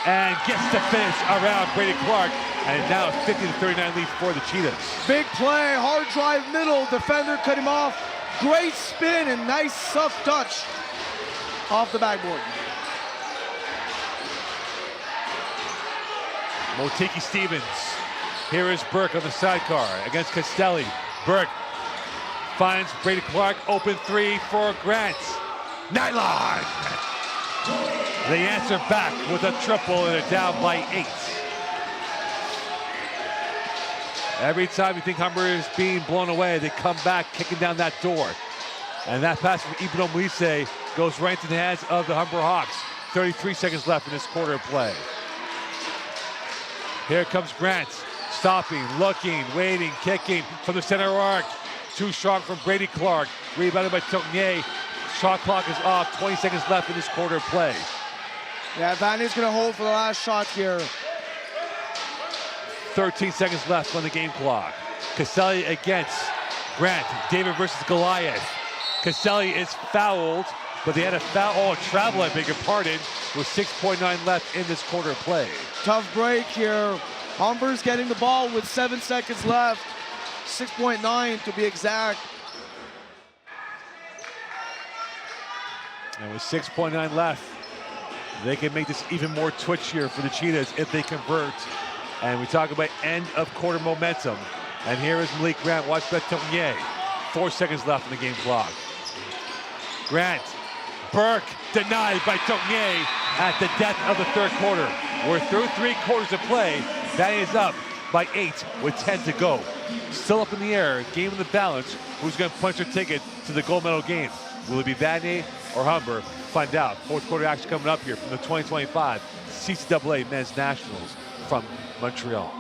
and gets the finish around Brady Clark. And now 50-39 lead for the Cheetahs. Big play, hard drive middle. Defender cut him off. Great spin and nice soft touch off the backboard. Motiki Stevens. Here is Burke on the sidecar against Castelli. Burke finds Brady Clark. Open three for Grant. Nylon! They answer back with a triple and they're down by 8. Every time you think Humber is being blown away, they come back kicking down that door. And that pass from Ibno Melise goes right into the hands of the Humber Hawks. 33 seconds left in this quarter of play. Here comes Grant, stopping, looking, waiting, kicking from the center arc. Too strong from Brady Clark, rebounded by Tognier. Shot clock is off, 20 seconds left in this quarter of play. Yeah, Vanier's gonna hold for the last shot here. 13 seconds left on the game clock. Castelli against Grant, David versus Goliath. Castelli is fouled, but they had a foul, travel, I beg your pardon, with 6.9 left in this quarter of play. Tough break here. Humber's getting the ball with 7 seconds left. 6.9 to be exact. And with 6.9 left, they can make this even more twitchier for the Cheetahs if they convert. And we talk about end of quarter momentum. And here is Malik Grant, watch Betonier. 4 seconds left in the game clock. Grant, Burke denied by Tognier at the death of the third quarter. We're through 3 quarters of play. That is up by 8 with 10 to go. Still up in the air, game in the balance. Who's going to punch their ticket to the gold medal game? Will it be Vanier or Humber? Find out. Fourth quarter action coming up here from the 2025 CCAA Men's Nationals from Montreal.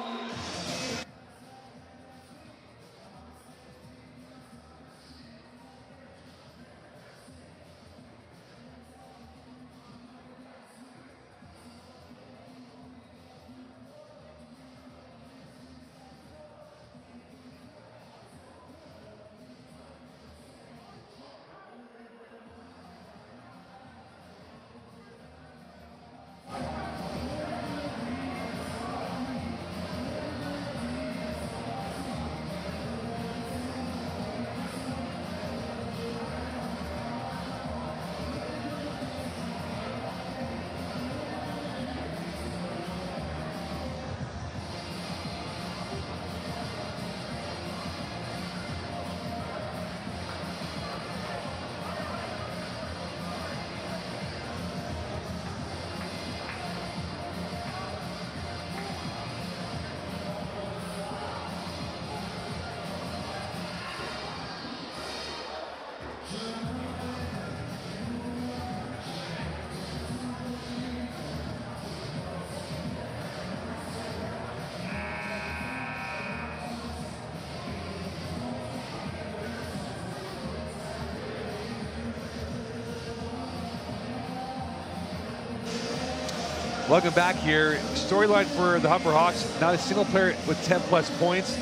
Welcome back here. Storyline for the Humber Hawks, not a single player with 10+ points.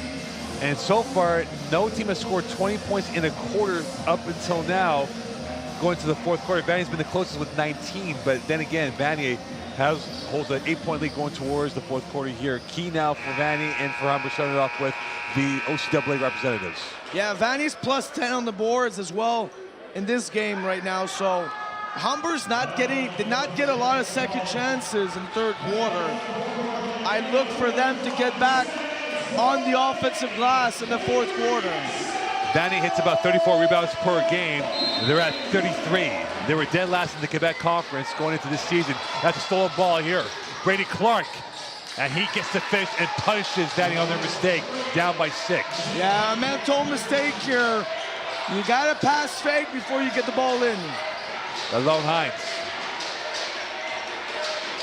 And so far, no team has scored 20 points in a quarter up until now. Going to the fourth quarter, Vanier's been the closest with 19, but then again, Vanier holds an 8-point lead going towards the fourth quarter here. Key now for Vanier and for Humber, starting off with the OCAA representatives. Yeah, Vanier's plus 10 on the boards as well in this game right now, so Humber's did not get a lot of second chances in third quarter. I look for them to get back on the offensive glass in the fourth quarter. Vanier hits about 34 rebounds per game. They're at 33. They were dead last in the Quebec Conference going into this season. That's a stolen ball here. Brady Clark, and he gets to finish and punishes Vanier on their mistake, down by 6. Yeah, a mental mistake here. You gotta pass fake before you get the ball in. Lalone Hines.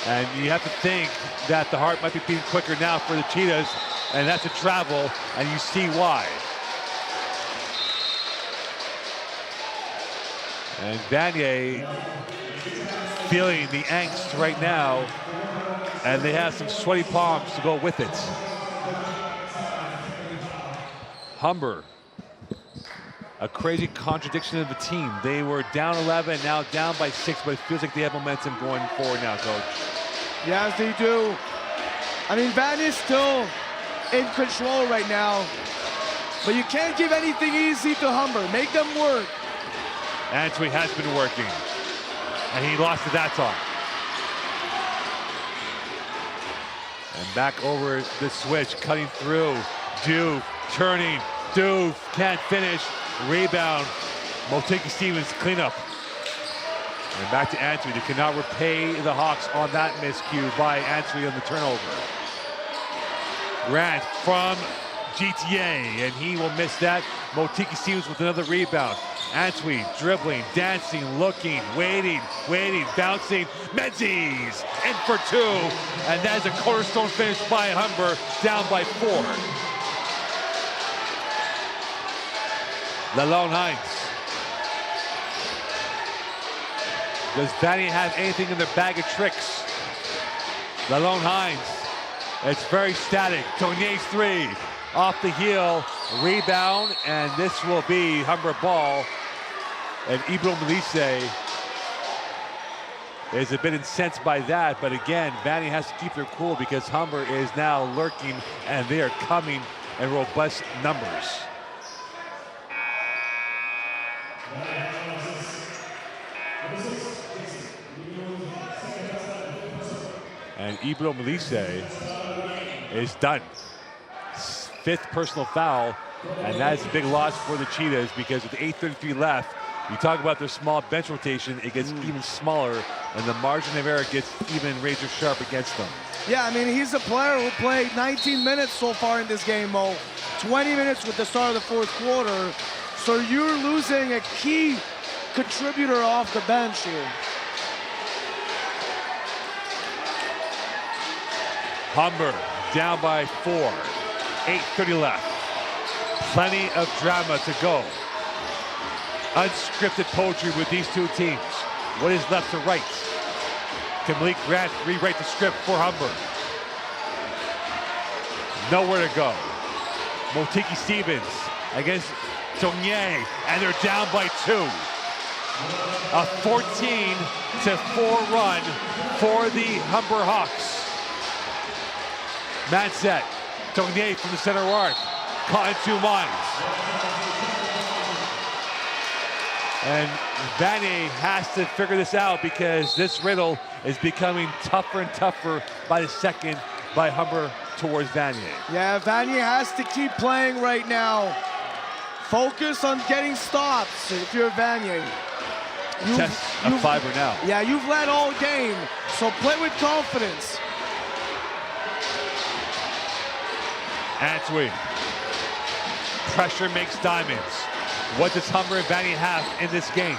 And you have to think that the Heart might be beating quicker now for the Cheetahs, and that's a travel, and you see why. And Vanier feeling the angst right now, and they have some sweaty palms to go with it. Humber, a crazy contradiction of the team. They were down 11, now down by 6, but it feels like they have momentum going forward now, Coach. Yes, they do. I mean, Vanier's still in control right now, but you can't give anything easy to Humber. Make them work. Antwi has been working, and he lost it that time. And back over the switch, cutting through. Doof, turning. Doof can't finish. Rebound. Motiki Stevens cleanup. And back to Antwi. They cannot repay the Hawks on that miscue by Antwi on the turnover. Grant from GTA, and he will miss that. Motiki Stevens with another rebound. Antwi dribbling, dancing, looking, waiting, bouncing. Menzies in for 2, and that is a cornerstone finish by Humber, down by 4. Lalone Hines. Does Vanier have anything in their bag of tricks? Lalone Hines. It's very static. Tonier's 3. Off the heel, rebound, and this will be Humber ball. And Ibro Melise is a bit incensed by that, but again, Vanier has to keep their cool because Humber is now lurking, and they are coming in robust numbers. And Ibro Melise is done. 5th personal foul, and that is a big loss for the Cheetahs because with 8:33 left, you talk about their small bench rotation, it gets even smaller, and the margin of error gets even razor sharp against them. Yeah, I mean, he's a player who played 19 minutes so far in this game, Mo. 20 minutes with the start of the fourth quarter. So you're losing a key contributor off the bench here. Humber down by 4. 8:30 left. Plenty of drama to go. Unscripted poetry with these two teams. What is left to write? Can Malik Grant rewrite the script for Humber? Nowhere to go. Motiki Stevens against Tonier, and they're down by 2. A 14-4 run for the Humber Hawks. Man set. Tonier from the center arc. Caught in 2 minds. And Vanier has to figure this out because this riddle is becoming tougher and tougher by the second by Humber towards Vanier. Yeah, Vanier has to keep playing right now. Focus on getting stops if you're Vanier. Test a 5er now. Yeah, you've led all game, so play with confidence. Antwi. Pressure makes diamonds. What does Humber and Vanier have in this game?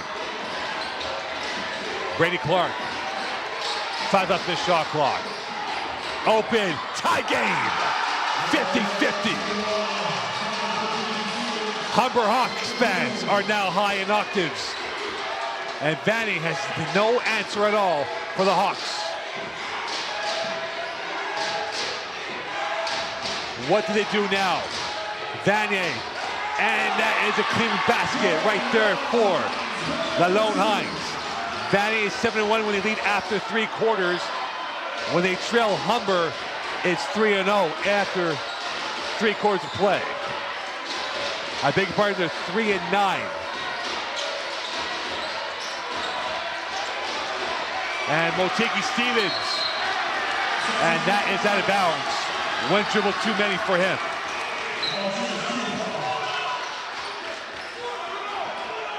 Brady Clark. 5 left in the shot clock. Open, tie game. 50-50. Humber Hawks fans are now high in octaves. And Vanier has no answer at all for the Hawks. What do they do now? Vanier, and that is a clean basket right there for Lalone Hines. Vanier is 7-1 when they lead after 3 quarters. When they trail Humber, it's 3-0 after 3 quarters of play. I beg your pardon, they're 3-9. And Motiki Stevens. And that is out of bounds. One dribble too many for him.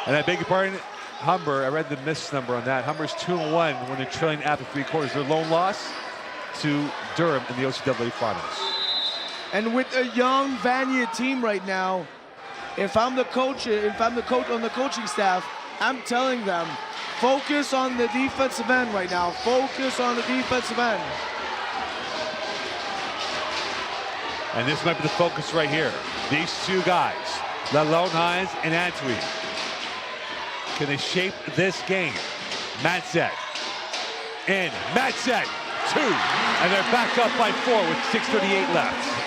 And I beg your pardon, Humber, I read the miss number on that. Humber's 2-1 when they're trailing after 3 quarters. Their lone loss to Durham in the OCAA finals. And with a young Vanier team right now, if I'm the coach on the coaching staff, I'm telling them, focus on the defensive end right now. Focus on the defensive end. And this might be the focus right here. These two guys, Lalone Hines and Antwi. Can they shape this game? Matset in, Matset 2, and they're back up by 4 with 6:38 left.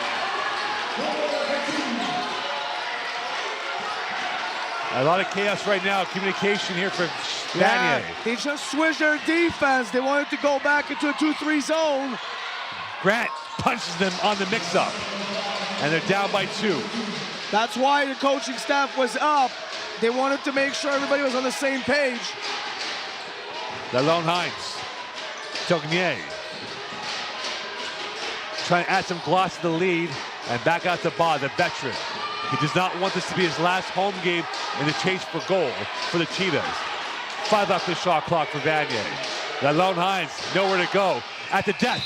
A lot of chaos right now. Communication here for Vanier. Yeah, they just switched their defense. They wanted to go back into a 2-3 zone. Grant punches them on the mix-up, and they're down by 2. That's why the coaching staff was up. They wanted to make sure everybody was on the same page. Lalone Hines, Tognier, trying to add some gloss to the lead, and back out to Ba, the veteran. He does not want this to be his last home game in the chase for goal for the Cheetahs. 5 left the shot clock for Vanier. Lalone Hines, nowhere to go, at the death.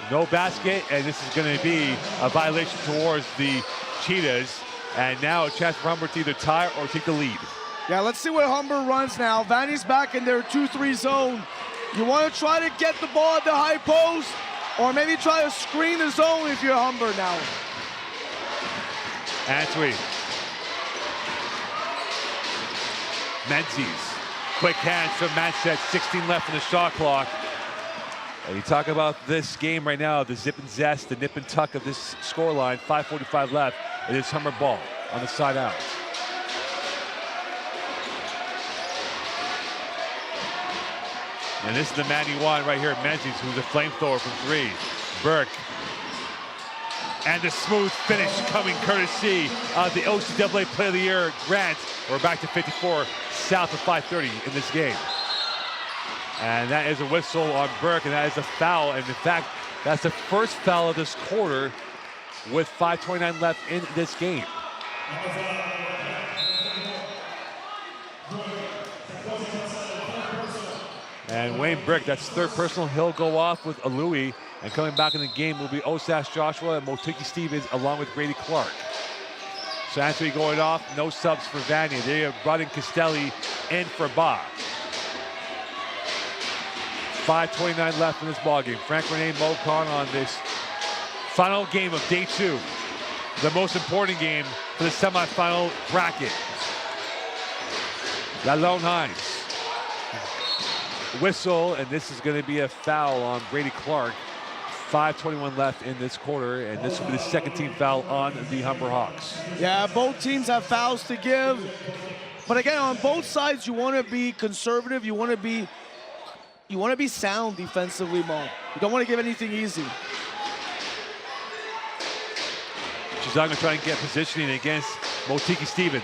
No basket, and this is going to be a violation towards the Cheetahs. And now a chance for Humber to either tie or take the lead. Yeah, let's see what Humber runs now. Vanny's back in their 2-3 zone. You want to try to get the ball at the high post, or maybe try to screen the zone if you're Humber now. Antwi. Menzies. Quick hands from Matset. 16 left in the shot clock. And you talk about this game right now, the zip and zest, the nip and tuck of this scoreline. 5:45 left. It is Humber ball on the side out. And this is the man you want right here, Menzies, who's a flamethrower from 3. Burke. And the smooth finish coming courtesy of the OCAA Player of the Year, Grant. We're back to 54, south of 5:30 in this game. And that is a whistle on Burke, and that is a foul. And in fact, that's the first foul of this quarter with 5:29 left in this game. And Wayne Brick, that's 3rd personal. He'll go off with Alui. And coming back in the game will be Osas Joshua and Motiki Stevens along with Grady Clark. So Antwi going off, no subs for Vanier. They have brought in Castelli in for Ba. 5:29 left in this ballgame. Frank Rene Mocon on this final game of day 2. The most important game for the semifinal bracket. Lalone Hines. Whistle, and this is going to be a foul on Grady Clark. 5:21 left in this quarter, and this will be the 2nd team foul on the Humber Hawks. Yeah, both teams have fouls to give. But again, on both sides, you want to be conservative. You want to be sound defensively, Mo. You don't want to give anything easy. She's not going to try and get positioning against Motiki Stevens.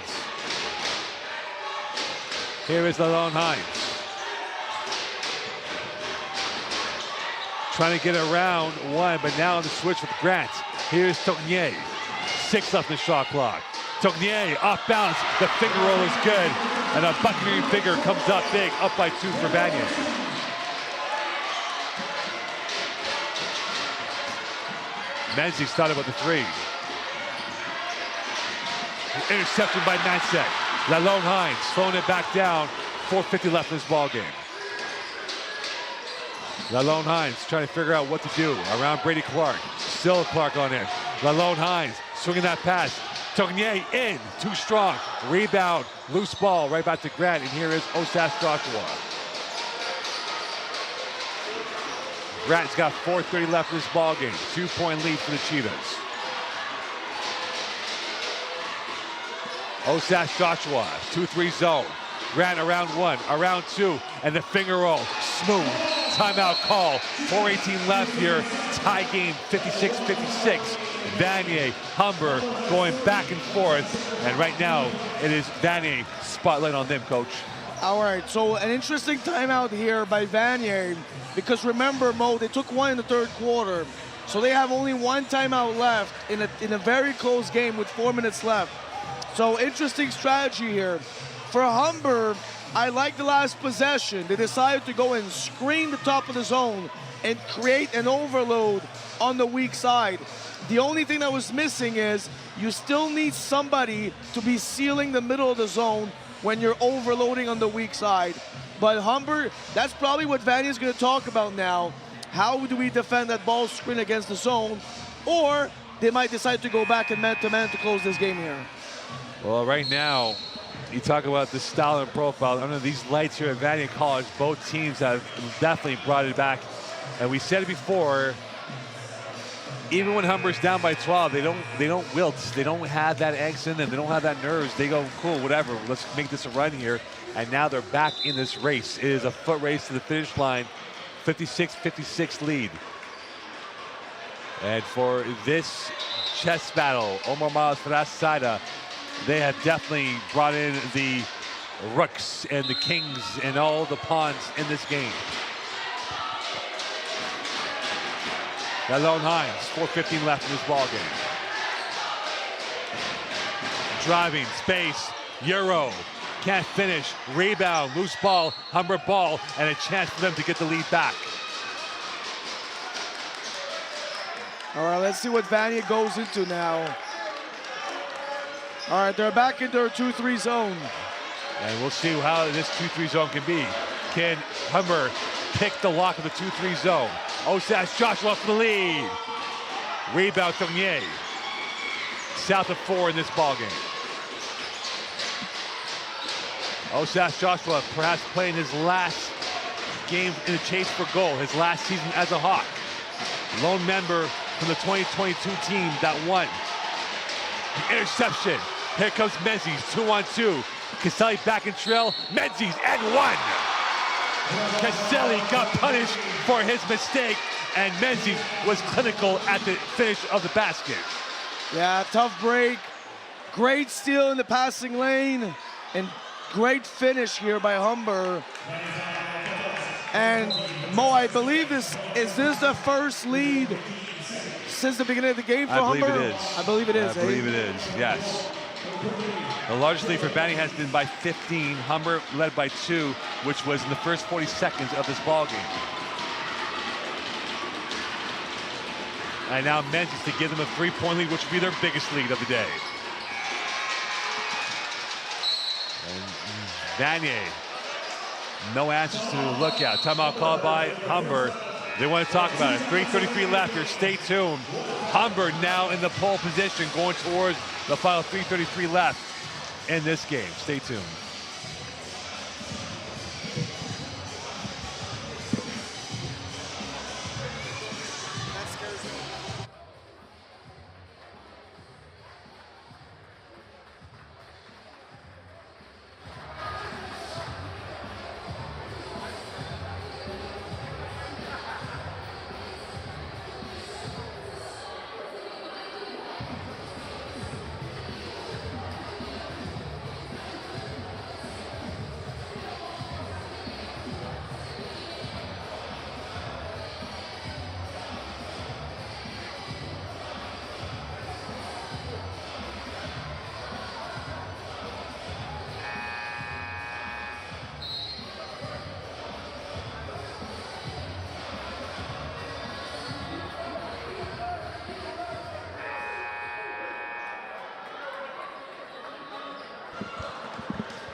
Here is Lalone Hines. Trying to get around 1, but now on the switch with Grant. Here's Tognier. 6 left in the shot clock. Tognier off balance. The finger roll is good. And a buccaneering finger comes up big, up by 2 for Vanier. Menzies started with the 3. Interception by Matset. Lalone Hines throwing it back down. 4:50 left in this ball game. Lalone Hines trying to figure out what to do around Brady Clark. Still Clark on it. Lalone Hines swinging that pass. Tognier in, too strong. Rebound, loose ball, right back to Grant. And here is Osas Joshua. Grant's got 4:30 left in this ball game. 2-point lead for the Cheetahs. Osas Joshua, 2-3 zone. Grant around 1, around 2, and the finger roll, smooth. Timeout call, 4:18 left here. Tie game, 56-56. Vanier, Humber going back and forth. And right now, it is Vanier spotlight on them, Coach. All right, so an interesting timeout here by Vanier, because remember, Mo, they took one in the third quarter, so they have only one timeout left in a very close game with 4 minutes left. So interesting strategy here. For Humber, I like the last possession. They decided to go and screen the top of the zone and create an overload on the weak side. The only thing that was missing is you still need somebody to be sealing the middle of the zone when you're overloading on the weak side. But Humber, that's probably what Vanier's gonna talk about now. How do we defend that ball screen against the zone? Or they might decide to go back and man-to-man to close this game here. Well, right now, you talk about the style and profile. Under these lights here at Vanier College, both teams have definitely brought it back. And we said it before, even when Humber's down by 12, they don't wilt. They don't have that angst in them. They don't have that nerves. They go, cool, whatever. Let's make this a run here. And now they're back in this race. It is a foot race to the finish line. 56-56 lead. And for this chess battle, Omar Miles Frasada, they have definitely brought in the rooks and the kings and all the pawns in this game. Lalone Hines, 4:15 left in this ball game. Driving, space, Euro, can't finish, rebound, loose ball, Humber ball, and a chance for them to get the lead back. All right, let's see what Vanier goes into now. All right, they're back in their 2-3 zone. And we'll see how this 2-3 zone can be. Can Humber pick the lock of the 2-3 zone? Osas Joshua for the lead. Rebound Vanier. South of 4 in this ball game. Osas Joshua perhaps playing his last game in the chase for goal, his last season as a Hawk. Lone member from the 2022 team that won. The interception. Here comes Menzies, 2-on-2. Caselli back in trail. Menzies and 1. Caselli got punished for his mistake, and Menzies was clinical at the finish of the basket. Yeah, tough break. Great steal in the passing lane, and great finish here by Humber. And Mo, I believe this the first lead since the beginning of the game for Humber? I believe it is. I believe it is. I believe it is, yes. The largest lead for Vanier has been by 15. Humber led by 2, which was in the first 40 seconds of this ball game. And now Menzies to give them a 3-point lead, which would be their biggest lead of the day. And Vanier, no answers to look at. Timeout called by Humber. They want to talk about it. 3:33 left here. Stay tuned. Humber now in the pole position, going towards the final 3:33 left in this game. Stay tuned.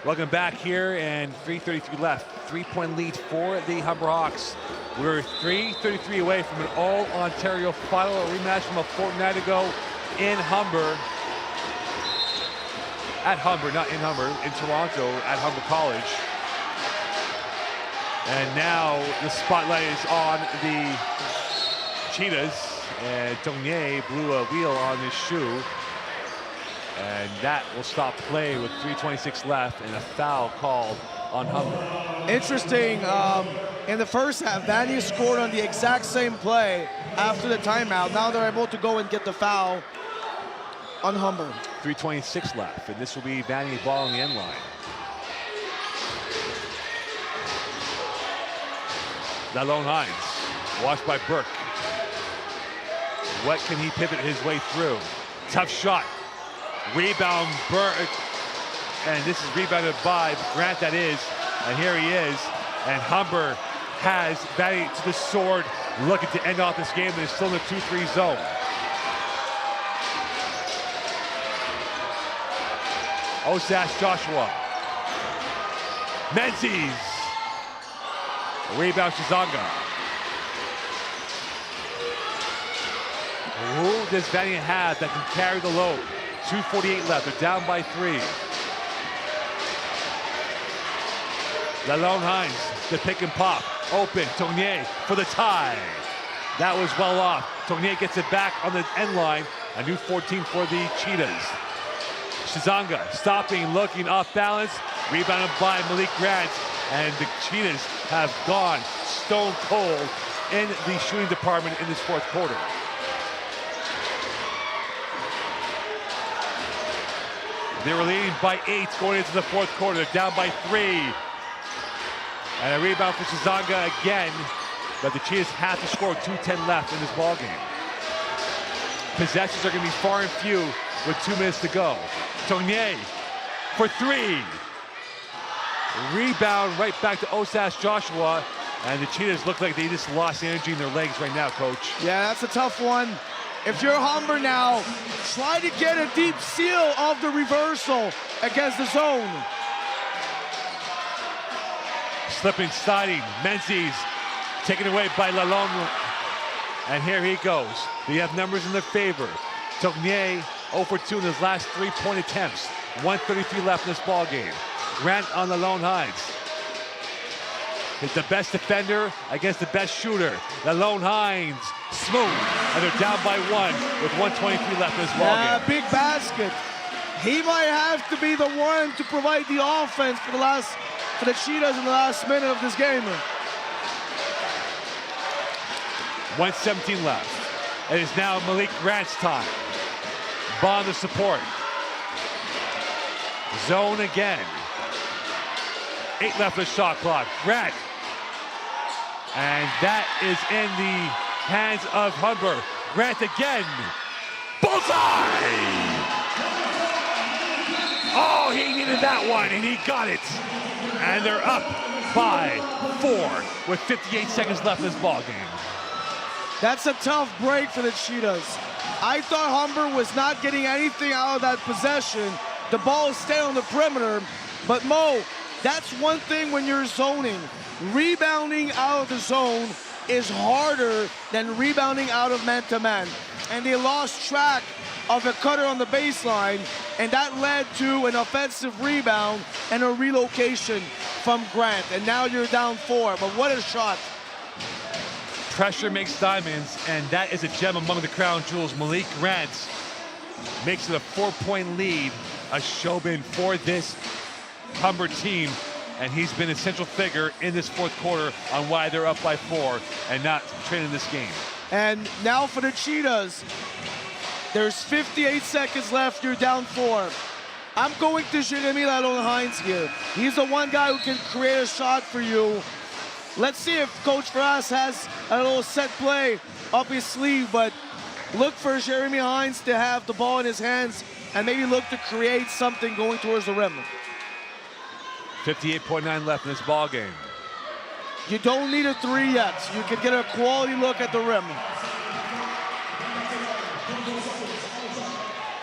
Welcome back here, and 3:33 left. 3-point lead for the Humber Hawks. We're 3:33 away from an All-Ontario final, a rematch from a fortnight ago in Humber. At Humber, not in Humber, in Toronto, at Humber College. And now the spotlight is on the Cheetahs, and Tonier blew a wheel on his shoe. And that will stop play with 3:26 left and a foul called on Humber. Interesting, in the first half, Vanier scored on the exact same play after the timeout. Now they're able to go and get the foul on Humber. 3:26 left, and this will be Vanier ball on the end line. Lalone Hines, watched by Burke. What can he pivot his way through? Tough shot. Rebound, Burke. And this is rebounded by Grant, that is. And here he is. And Humber has Vanier to the sword, looking to end off this game. They're still in the 2-3 zone. Osas Joshua. Menzies. Rebound Shizanga. Who does Vanier have that can carry the load? 2:48 left. They're down by 3. Lalone Hines, the pick and pop. Open. Tognier for the tie. That was well off. Tognier gets it back on the end line. A new 14 for the Cheetahs. Shizanga stopping, looking off balance. Rebounded by Malik Grant. And the Cheetahs have gone stone cold in the shooting department in this fourth quarter. They were leading by 8 going into the fourth quarter. They're down by 3. And a rebound for Shizanga again. But the Cheetahs have to score 2:10 left in this ballgame. Possessions are going to be far and few with 2 minutes to go. Tognier for 3. Rebound right back to Osas Joshua. And the Cheetahs look like they just lost energy in their legs right now, Coach. Yeah, that's a tough one. If you're Humber now, try to get a deep seal of the reversal against the zone. Slipping, sliding. Menzies taken away by Lalone. And here he goes. They have numbers in their favor. Tognier 0 for 2 in his last 3-point attempts. 1:33 left in this ball game. Grant on Lalone Hines. It's the best defender against the best shooter. Lalone Hines, smooth. And they're down by 1 with 1:23 left in this ball game. Big basket. He might have to be the one to provide the offense for the Cheetahs in the last minute of this game. 1:17 left. It is now Malik Grant's time. Bond to support. Zone again. 8 left of the shot clock. Grant. And that is in the hands of Humber. Grant again. Bullseye! Oh, he needed that one, and he got it. And they're up by 4 with 58 seconds left in this ballgame. That's a tough break for the Cheetahs. I thought Humber was not getting anything out of that possession. The ball stayed on the perimeter. But Mo, that's one thing when you're zoning. Rebounding out of the zone is harder than rebounding out of man-to-man. And they lost track of a cutter on the baseline, and that led to an offensive rebound and a relocation from Grant. And now you're down 4, but what a shot. Pressure makes diamonds, and that is a gem among the crown jewels. Malik Grant makes it a 4-point lead, a showman for this Humber team, and he's been a central figure in this fourth quarter on why they're up by 4 and not trailing this game. And now for the Cheetahs, there's 58 seconds left, you're down 4. I'm going to Jeremy Lalone Hines here. He's the one guy who can create a shot for you. Let's see if Coach Ferraz has a little set play up his sleeve, but look for Jeremy Hines to have the ball in his hands and maybe look to create something going towards the rim. 58.9 left in this ball game. You don't need a 3 yet. You can get a quality look at the rim.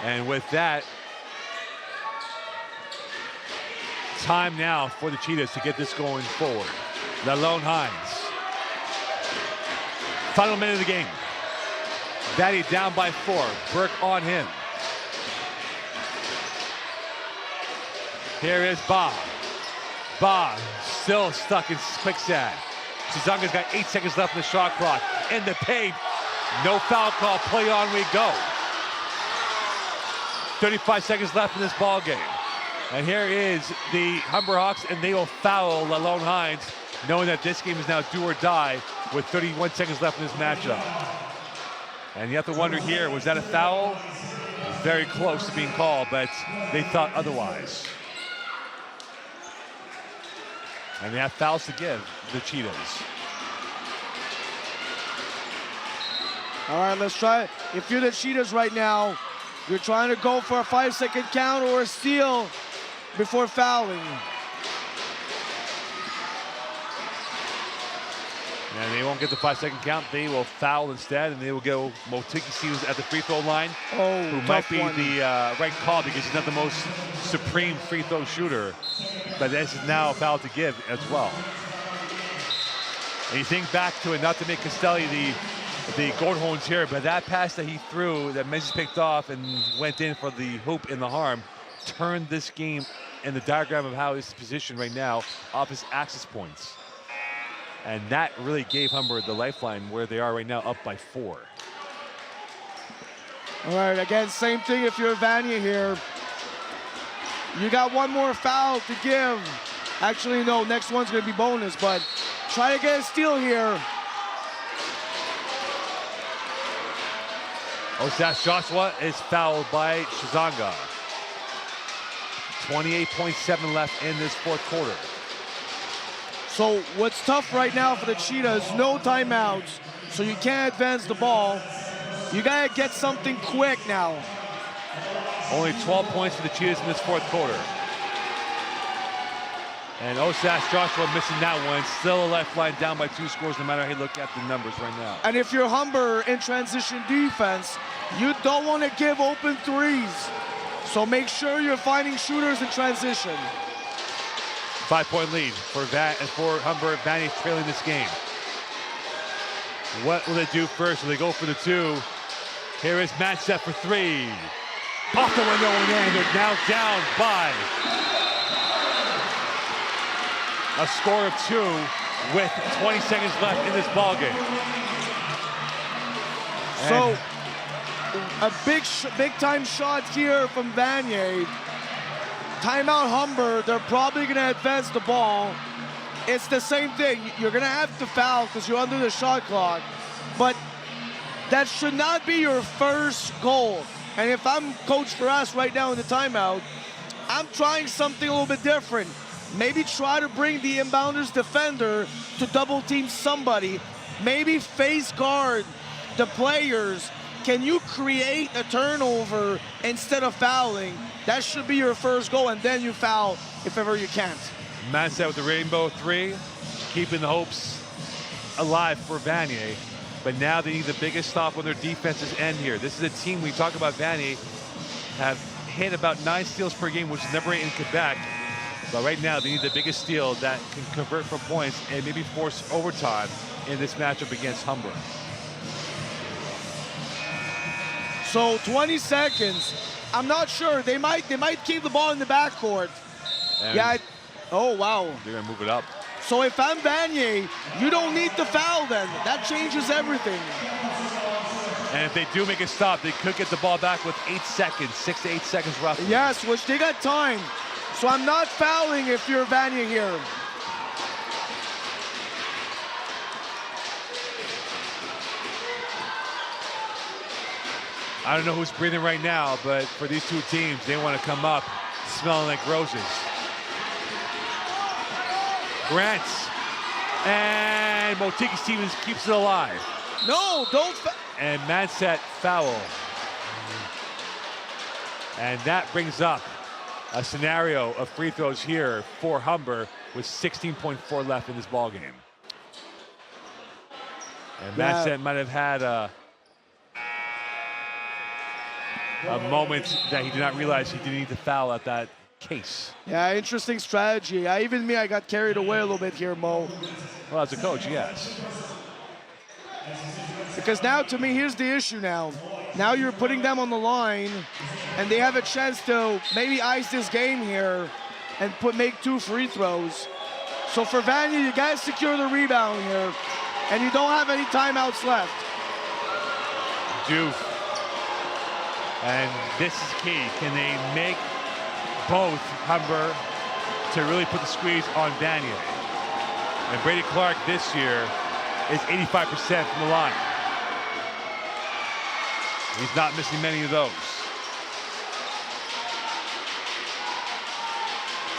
And with that, time now for the Cheetahs to get this going forward. Lalone Hines. Final minute of the game. Vanier down by 4. Burke on him. Here is Ba. Ba still stuck in quicksand. Shizanga's got 8 seconds left in the shot clock. In the paint. No foul call. Play on we go. 35 seconds left in this ball game. And here is the Humber Hawks, and they will foul Lalone Hines, knowing that this game is now do or die with 31 seconds left in this matchup. And you have to wonder here, was that a foul? Very close to being called, but they thought otherwise. And they have fouls to give the Cheetahs. All right, let's try it. If you're the Cheetahs right now, you're trying to go for a 5-second count or a steal before fouling. And they won't get the 5-second count. They will foul instead, and they will go Motiki Stevens at the free throw line, who might be the right call because he's not the most supreme free throw shooter. But this is now a foul to give as well. And you think back to it, not to make Castelli the gold horns here, but that pass that he threw, that Menzies picked off and went in for the hoop in the harm, turned this game in the diagram of how it's positioned right now off his axis points. And that really gave Humber the lifeline where they are right now, up by 4. All right, again, same thing if you're Vanier here. You got one more foul to give. Actually, no, next one's gonna be bonus, but try to get a steal here. Osas Joshua is fouled by Shizanga. 28.7 left in this fourth quarter. So what's tough right now for the Cheetahs, no timeouts, so you can't advance the ball. You gotta get something quick now. Only 12 points for the Cheetahs in this fourth quarter. And Osas Joshua missing that one. Still a lifeline, down by 2 scores no matter how you look at the numbers right now. And if you're Humber in transition defense, you don't want to give open threes. So make sure you're finding shooters in transition. 5-point lead for Humber. Vanier trailing this game. What will they do first? Will they go for the 2? Here is Matt-Set for 3. Off the window and in. They're now down by a score of 2 with 20 seconds left in this ballgame. So a big time shot here from Vanier. Timeout Humber, they're probably gonna advance the ball. It's the same thing. You're gonna have to foul because you're under the shot clock, but that should not be your first goal. And if I'm Coach Ferraz right now in the timeout, I'm trying something a little bit different. Maybe try to bring the inbounders defender to double team somebody. Maybe face guard the players. Can you create a turnover instead of fouling? That should be your first goal, and then you foul if ever you can't. Matt-Set with the rainbow 3, keeping the hopes alive for Vanier. But now they need the biggest stop on their defense's end here. This is a team, we talk about Vanier, have hit about 9 steals per game, which is number 8 in Quebec. But right now, they need the biggest steal that can convert from points and maybe force overtime in this matchup against Humber. So 20 seconds. I'm not sure. They might keep the ball in the backcourt. Yeah. Oh, wow. They're going to move it up. So if I'm Vanier, you don't need to foul then. That changes everything. And if they do make a stop, they could get the ball back with 8 seconds, 6 to 8 seconds roughly. Yes, which they got time. So I'm not fouling if you're Vanier here. I don't know who's breathing right now, but for these two teams, they want to come up smelling like roses. Grant and Motiki Stevens keeps it alive. No, don't. And Matt-Set foul. And that brings up a scenario of free throws here for Humber with 16.4 left in this ball game. And Matt-Set might have had a moment that he did not realize he didn't need to foul at that case. Yeah, interesting strategy. I got carried away a little bit here, Mo. Well, as a coach, yes. Because now, to me, here's the issue now. Now you're putting them on the line, and they have a chance to maybe ice this game here and make 2 free throws. So for Vanier, you guys secure the rebound here, and you don't have any timeouts left. Doof. And this is key. Can they make both Humber to really put the squeeze on Vanier? And Brady Clark this year is 85% from the line. He's not missing many of those.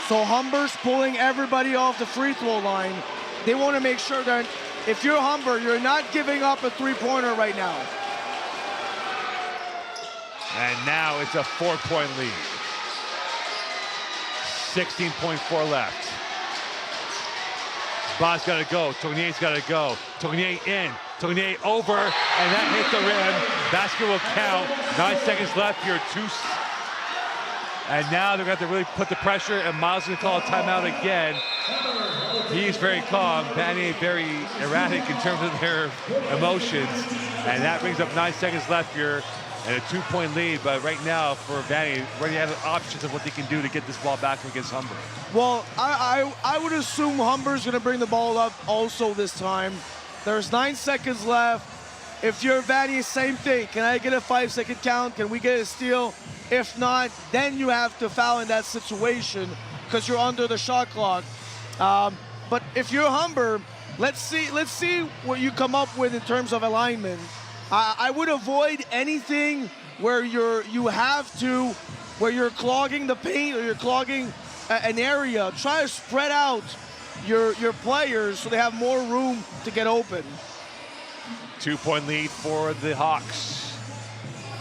So Humber's pulling everybody off the free throw line. They want to make sure that if you're Humber, you're not giving up a 3-pointer right now. And now it's a 4-point lead. 16.4 left. Bas got to go. Tognier's got to go. Tognier in. Tognier over. And that hits the rim. Basket will count. 9 seconds left here. And now they're going to have to really put the pressure, and Miles is going to call a timeout again. He's very calm. Vanier very erratic in terms of their emotions. And that brings up 9 seconds left here and a 2-point lead. But right now for Vanier, already have options of what they can do to get this ball back against Humber. Well, I would assume Humber's going to bring the ball up also this time. There's 9 seconds left. If you're Vanier, same thing. Can I get a 5-second count? Can we get a steal? If not, then you have to foul in that situation because you're under the shot clock. But if you're Humber, let's see what you come up with in terms of alignment. I would avoid anything where you're clogging the paint or you're clogging an area. Try to spread out your players so they have more room to get open. 2-point lead for the Hawks.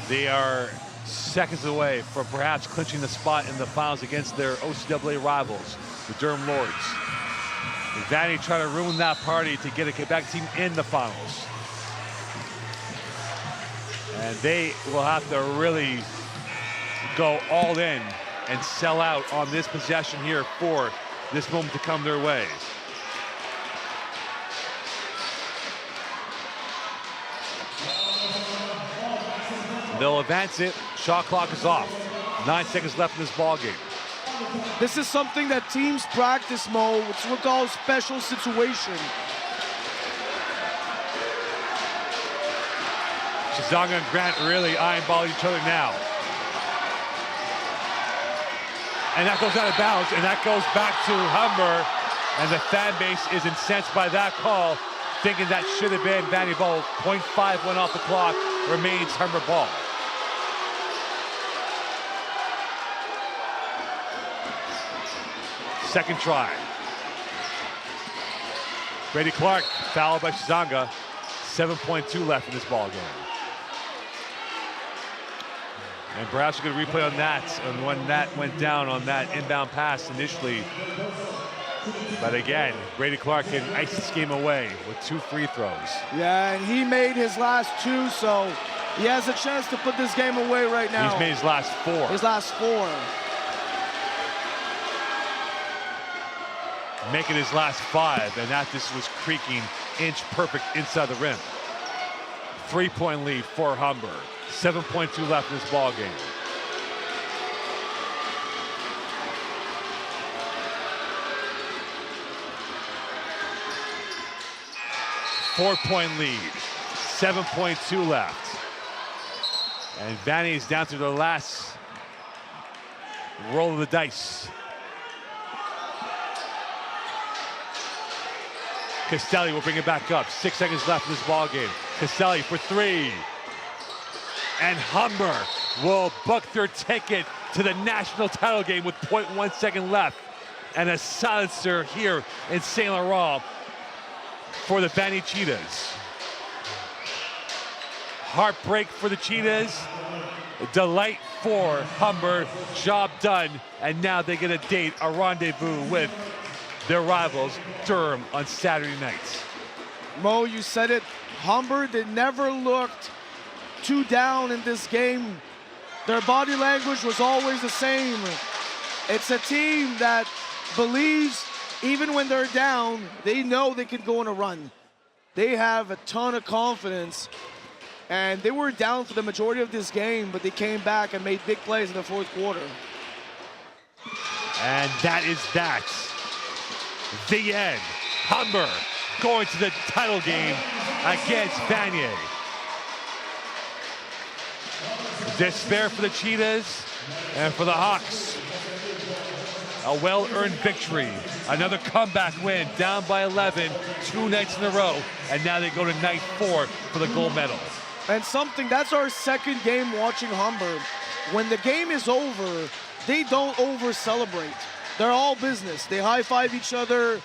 They are seconds away from perhaps clinching the spot in the finals against their OCAA rivals, the Durham Lords. Vanier trying to ruin that party to get a Quebec team in the finals. And they will have to really go all in and sell out on this possession here for this moment to come their way. They'll advance it. Shot clock is off. 9 seconds left in this ball game. This is something that teams practice, Mo. It's what we call special situation. Chizanga and Grant really eyeballing each other now. And that goes out of bounds, and that goes back to Humber. And the fan base is incensed by that call, thinking that should have been Vanier ball. 0.5 went off the clock, remains Humber ball. Second try. Brady Clark fouled by Chizanga. 7.2 left in this ball game. And perhaps you could replay on that, and when that went down on that inbound pass initially. But again, Brady Clark can ice this game away with 2 free throws. Yeah, and he made his last 2, so he has a chance to put this game away right now. He's made his last 4. His last 4. Making his last 5, and that just was creaking inch perfect inside the rim. 3-point lead for Humber. 7.2 left in this ball game. Four-point lead. 7.2 left. And Vanier's down to the last roll of the dice. Castelli will bring it back up. 6 seconds left in this ball game. Castelli for 3. And Humber will book their ticket to the national title game with 0.1 second left. And a silencer here in Saint Laurent for the Vanier Cheetahs. Heartbreak for the Cheetahs. Delight for Humber. Job done. And now they get a date, a rendezvous with their rivals, Durham, on Saturday nights. Mo, you said it. Humber, they never looked too down in this game. Their body language was always the same. It's a team that believes even when they're down, they know they can go on a run. They have a ton of confidence. And they were down for the majority of this game, but they came back and made big plays in the 4th quarter. And that is that. The end. Humber going to the title game against Vanier. Despair for the Cheetahs and for the Hawks. A well-earned victory. Another comeback win, down by 11, 2 nights in a row. And now they go to night 4 for the gold medal. And something, that's our second game watching Humber. When the game is over, they don't over-celebrate. They're all business. They high-five each other.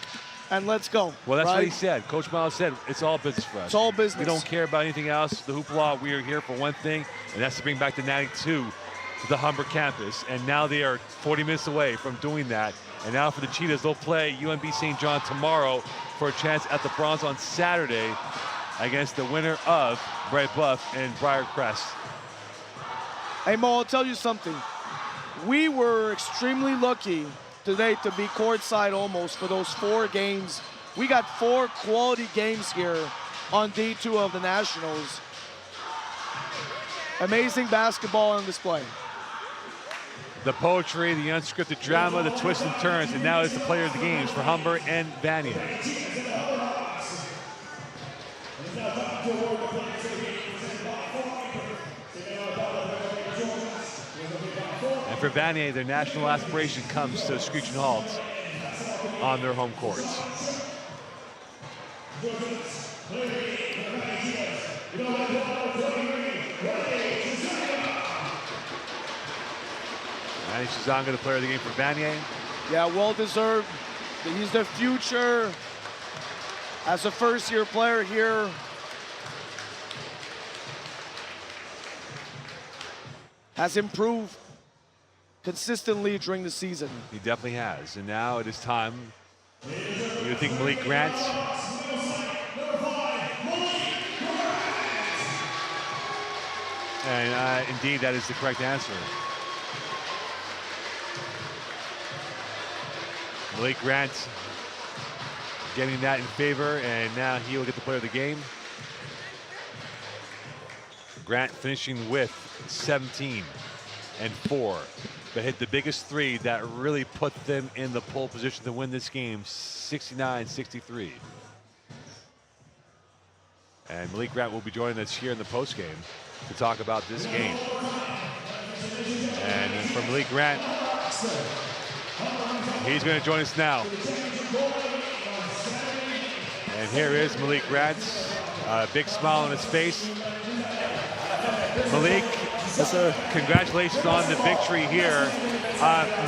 and let's go. Well, that's right? what he said. Coach Miles said, it's all business for us. It's all business. We don't care about anything else. The hoopla, we are here for one thing, and that's to bring back the Natty 2 to the Humber campus. And now they are 40 minutes away from doing that. And now for the Cheetahs, they'll play UNB St. John tomorrow for a chance at the bronze on Saturday against the winner of Bray Bluff and Briarcrest. Hey, Mo, I'll tell you something. We were extremely lucky today to be courtside almost for those 4 games. We got 4 quality games here on D2 of the Nationals. Amazing basketball on display. The poetry, the unscripted drama, the twists and turns, and now it's the player of the games for Humber and Vanier. And for Vanier, their national aspiration comes to a screeching halt on their home courts. And Shizanga, the player of the game for Vanier. Yeah, well deserved. He's the future as a first-year player here. Has improved consistently during the season. He definitely has. And now it is time. You think Malik Grant? And indeed, that is the correct answer. Malik Grant getting that in favor, and now he will get the player of the game. Grant finishing with 17 and 4, but hit the biggest 3 that really put them in the pole position to win this game, 69-63. And Malik Grant will be joining us here in the postgame to talk about this game. And for Malik Grant, he's going to join us now. And here is Malik Grant, big smile on his face. Malik, yes, sir. Congratulations on the victory here.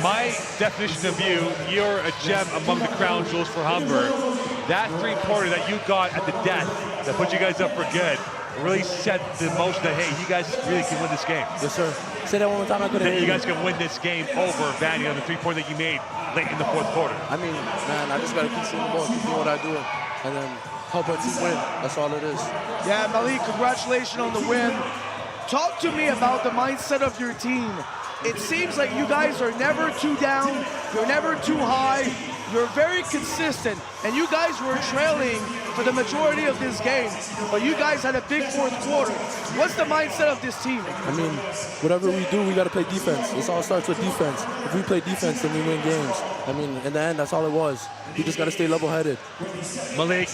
My definition of you, you're a gem among the crown jewels for Humber. That 3-pointer that you got at the death that put you guys up for good really set the motion that, hey, you guys really can win this game. Yes, sir. Say that one more time. I couldn't hear You guys can win this game over Vanier on the 3-pointer that you made late in the 4th quarter. I mean, man, I just got to keep shooting the ball, keep doing what I do, and then help our team win. That's all it is. Yeah, Malik, congratulations on the win. Talk to me about the mindset of your team. It seems like you guys are never too down, you're never too high, you're very consistent, and you guys were trailing for the majority of this game, but you guys had a big 4th quarter. What's the mindset of this team? I mean, whatever we do, we got to play defense. It all starts with defense. If we play defense, then we win games. I mean, in the end, that's all it was. We just got to stay level-headed. Malik,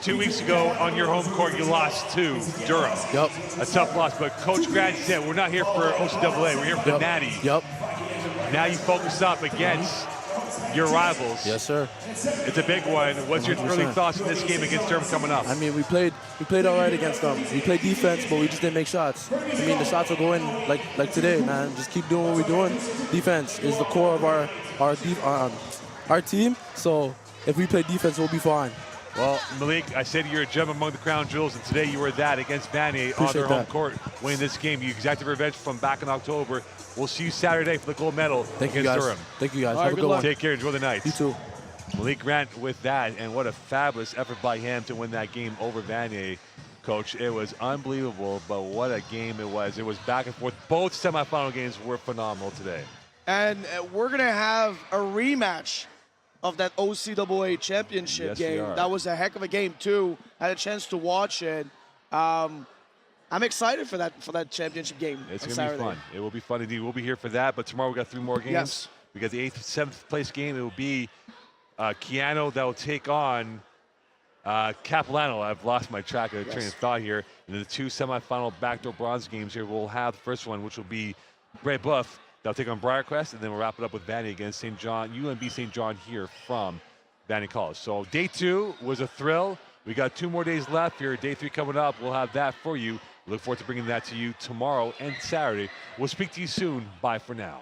2 weeks ago on your home court, you lost to Durham. Yep. A tough loss, but Coach Grant said, we're not here for OCAA, we're here for the Natty. Yep. Now you focus up against your rivals. Yes, sir. It's a big one. What's your 100%. early thoughts in this game against Durham coming up? I mean, we played all right against them. We played defense, but we just didn't make shots. I mean, the shots will go in like today, man. Just keep doing what we're doing. Defense is the core of our team. So if we play defense, we'll be fine. Well, Malik, I said you're a gem among the crown jewels, and today you were that against Vanier on their home court. Winning this game, you exacted revenge from back in October. We'll see you Saturday for the gold medal against Durham. Thank you, guys. All right, Have a good good luck. one. Take care. Enjoy the night. You too. Malik Grant with that, and what a fabulous effort by him to win that game over Vanier, Coach. It was unbelievable, but what a game it was. It was back and forth. Both semifinal games were phenomenal today. And we're going to have a rematch of that OCAA championship Yes, game. we are. That was a heck of a game, too. I had a chance to watch it. I'm excited for that championship game. It's on going to Saturday. be fun. It will be fun indeed. We'll be here for that, but tomorrow we got 3 more games. Yes. We got the 8th, 7th place game. It will be Keanu that will take on Capilano. I've lost my track of train of thought here. And then the 2 semifinal backdoor bronze games here. We'll have the first one, which will be Bray Bluff. They'll take on Briarcrest, and then we'll wrap it up with Vanier against St. John, UNB St. John here from Vanier College. So day 2 was a thrill. We got 2 more days left here. Day 3 coming up. We'll have that for you. Look forward to bringing that to you tomorrow and Saturday. We'll speak to you soon. Bye for now.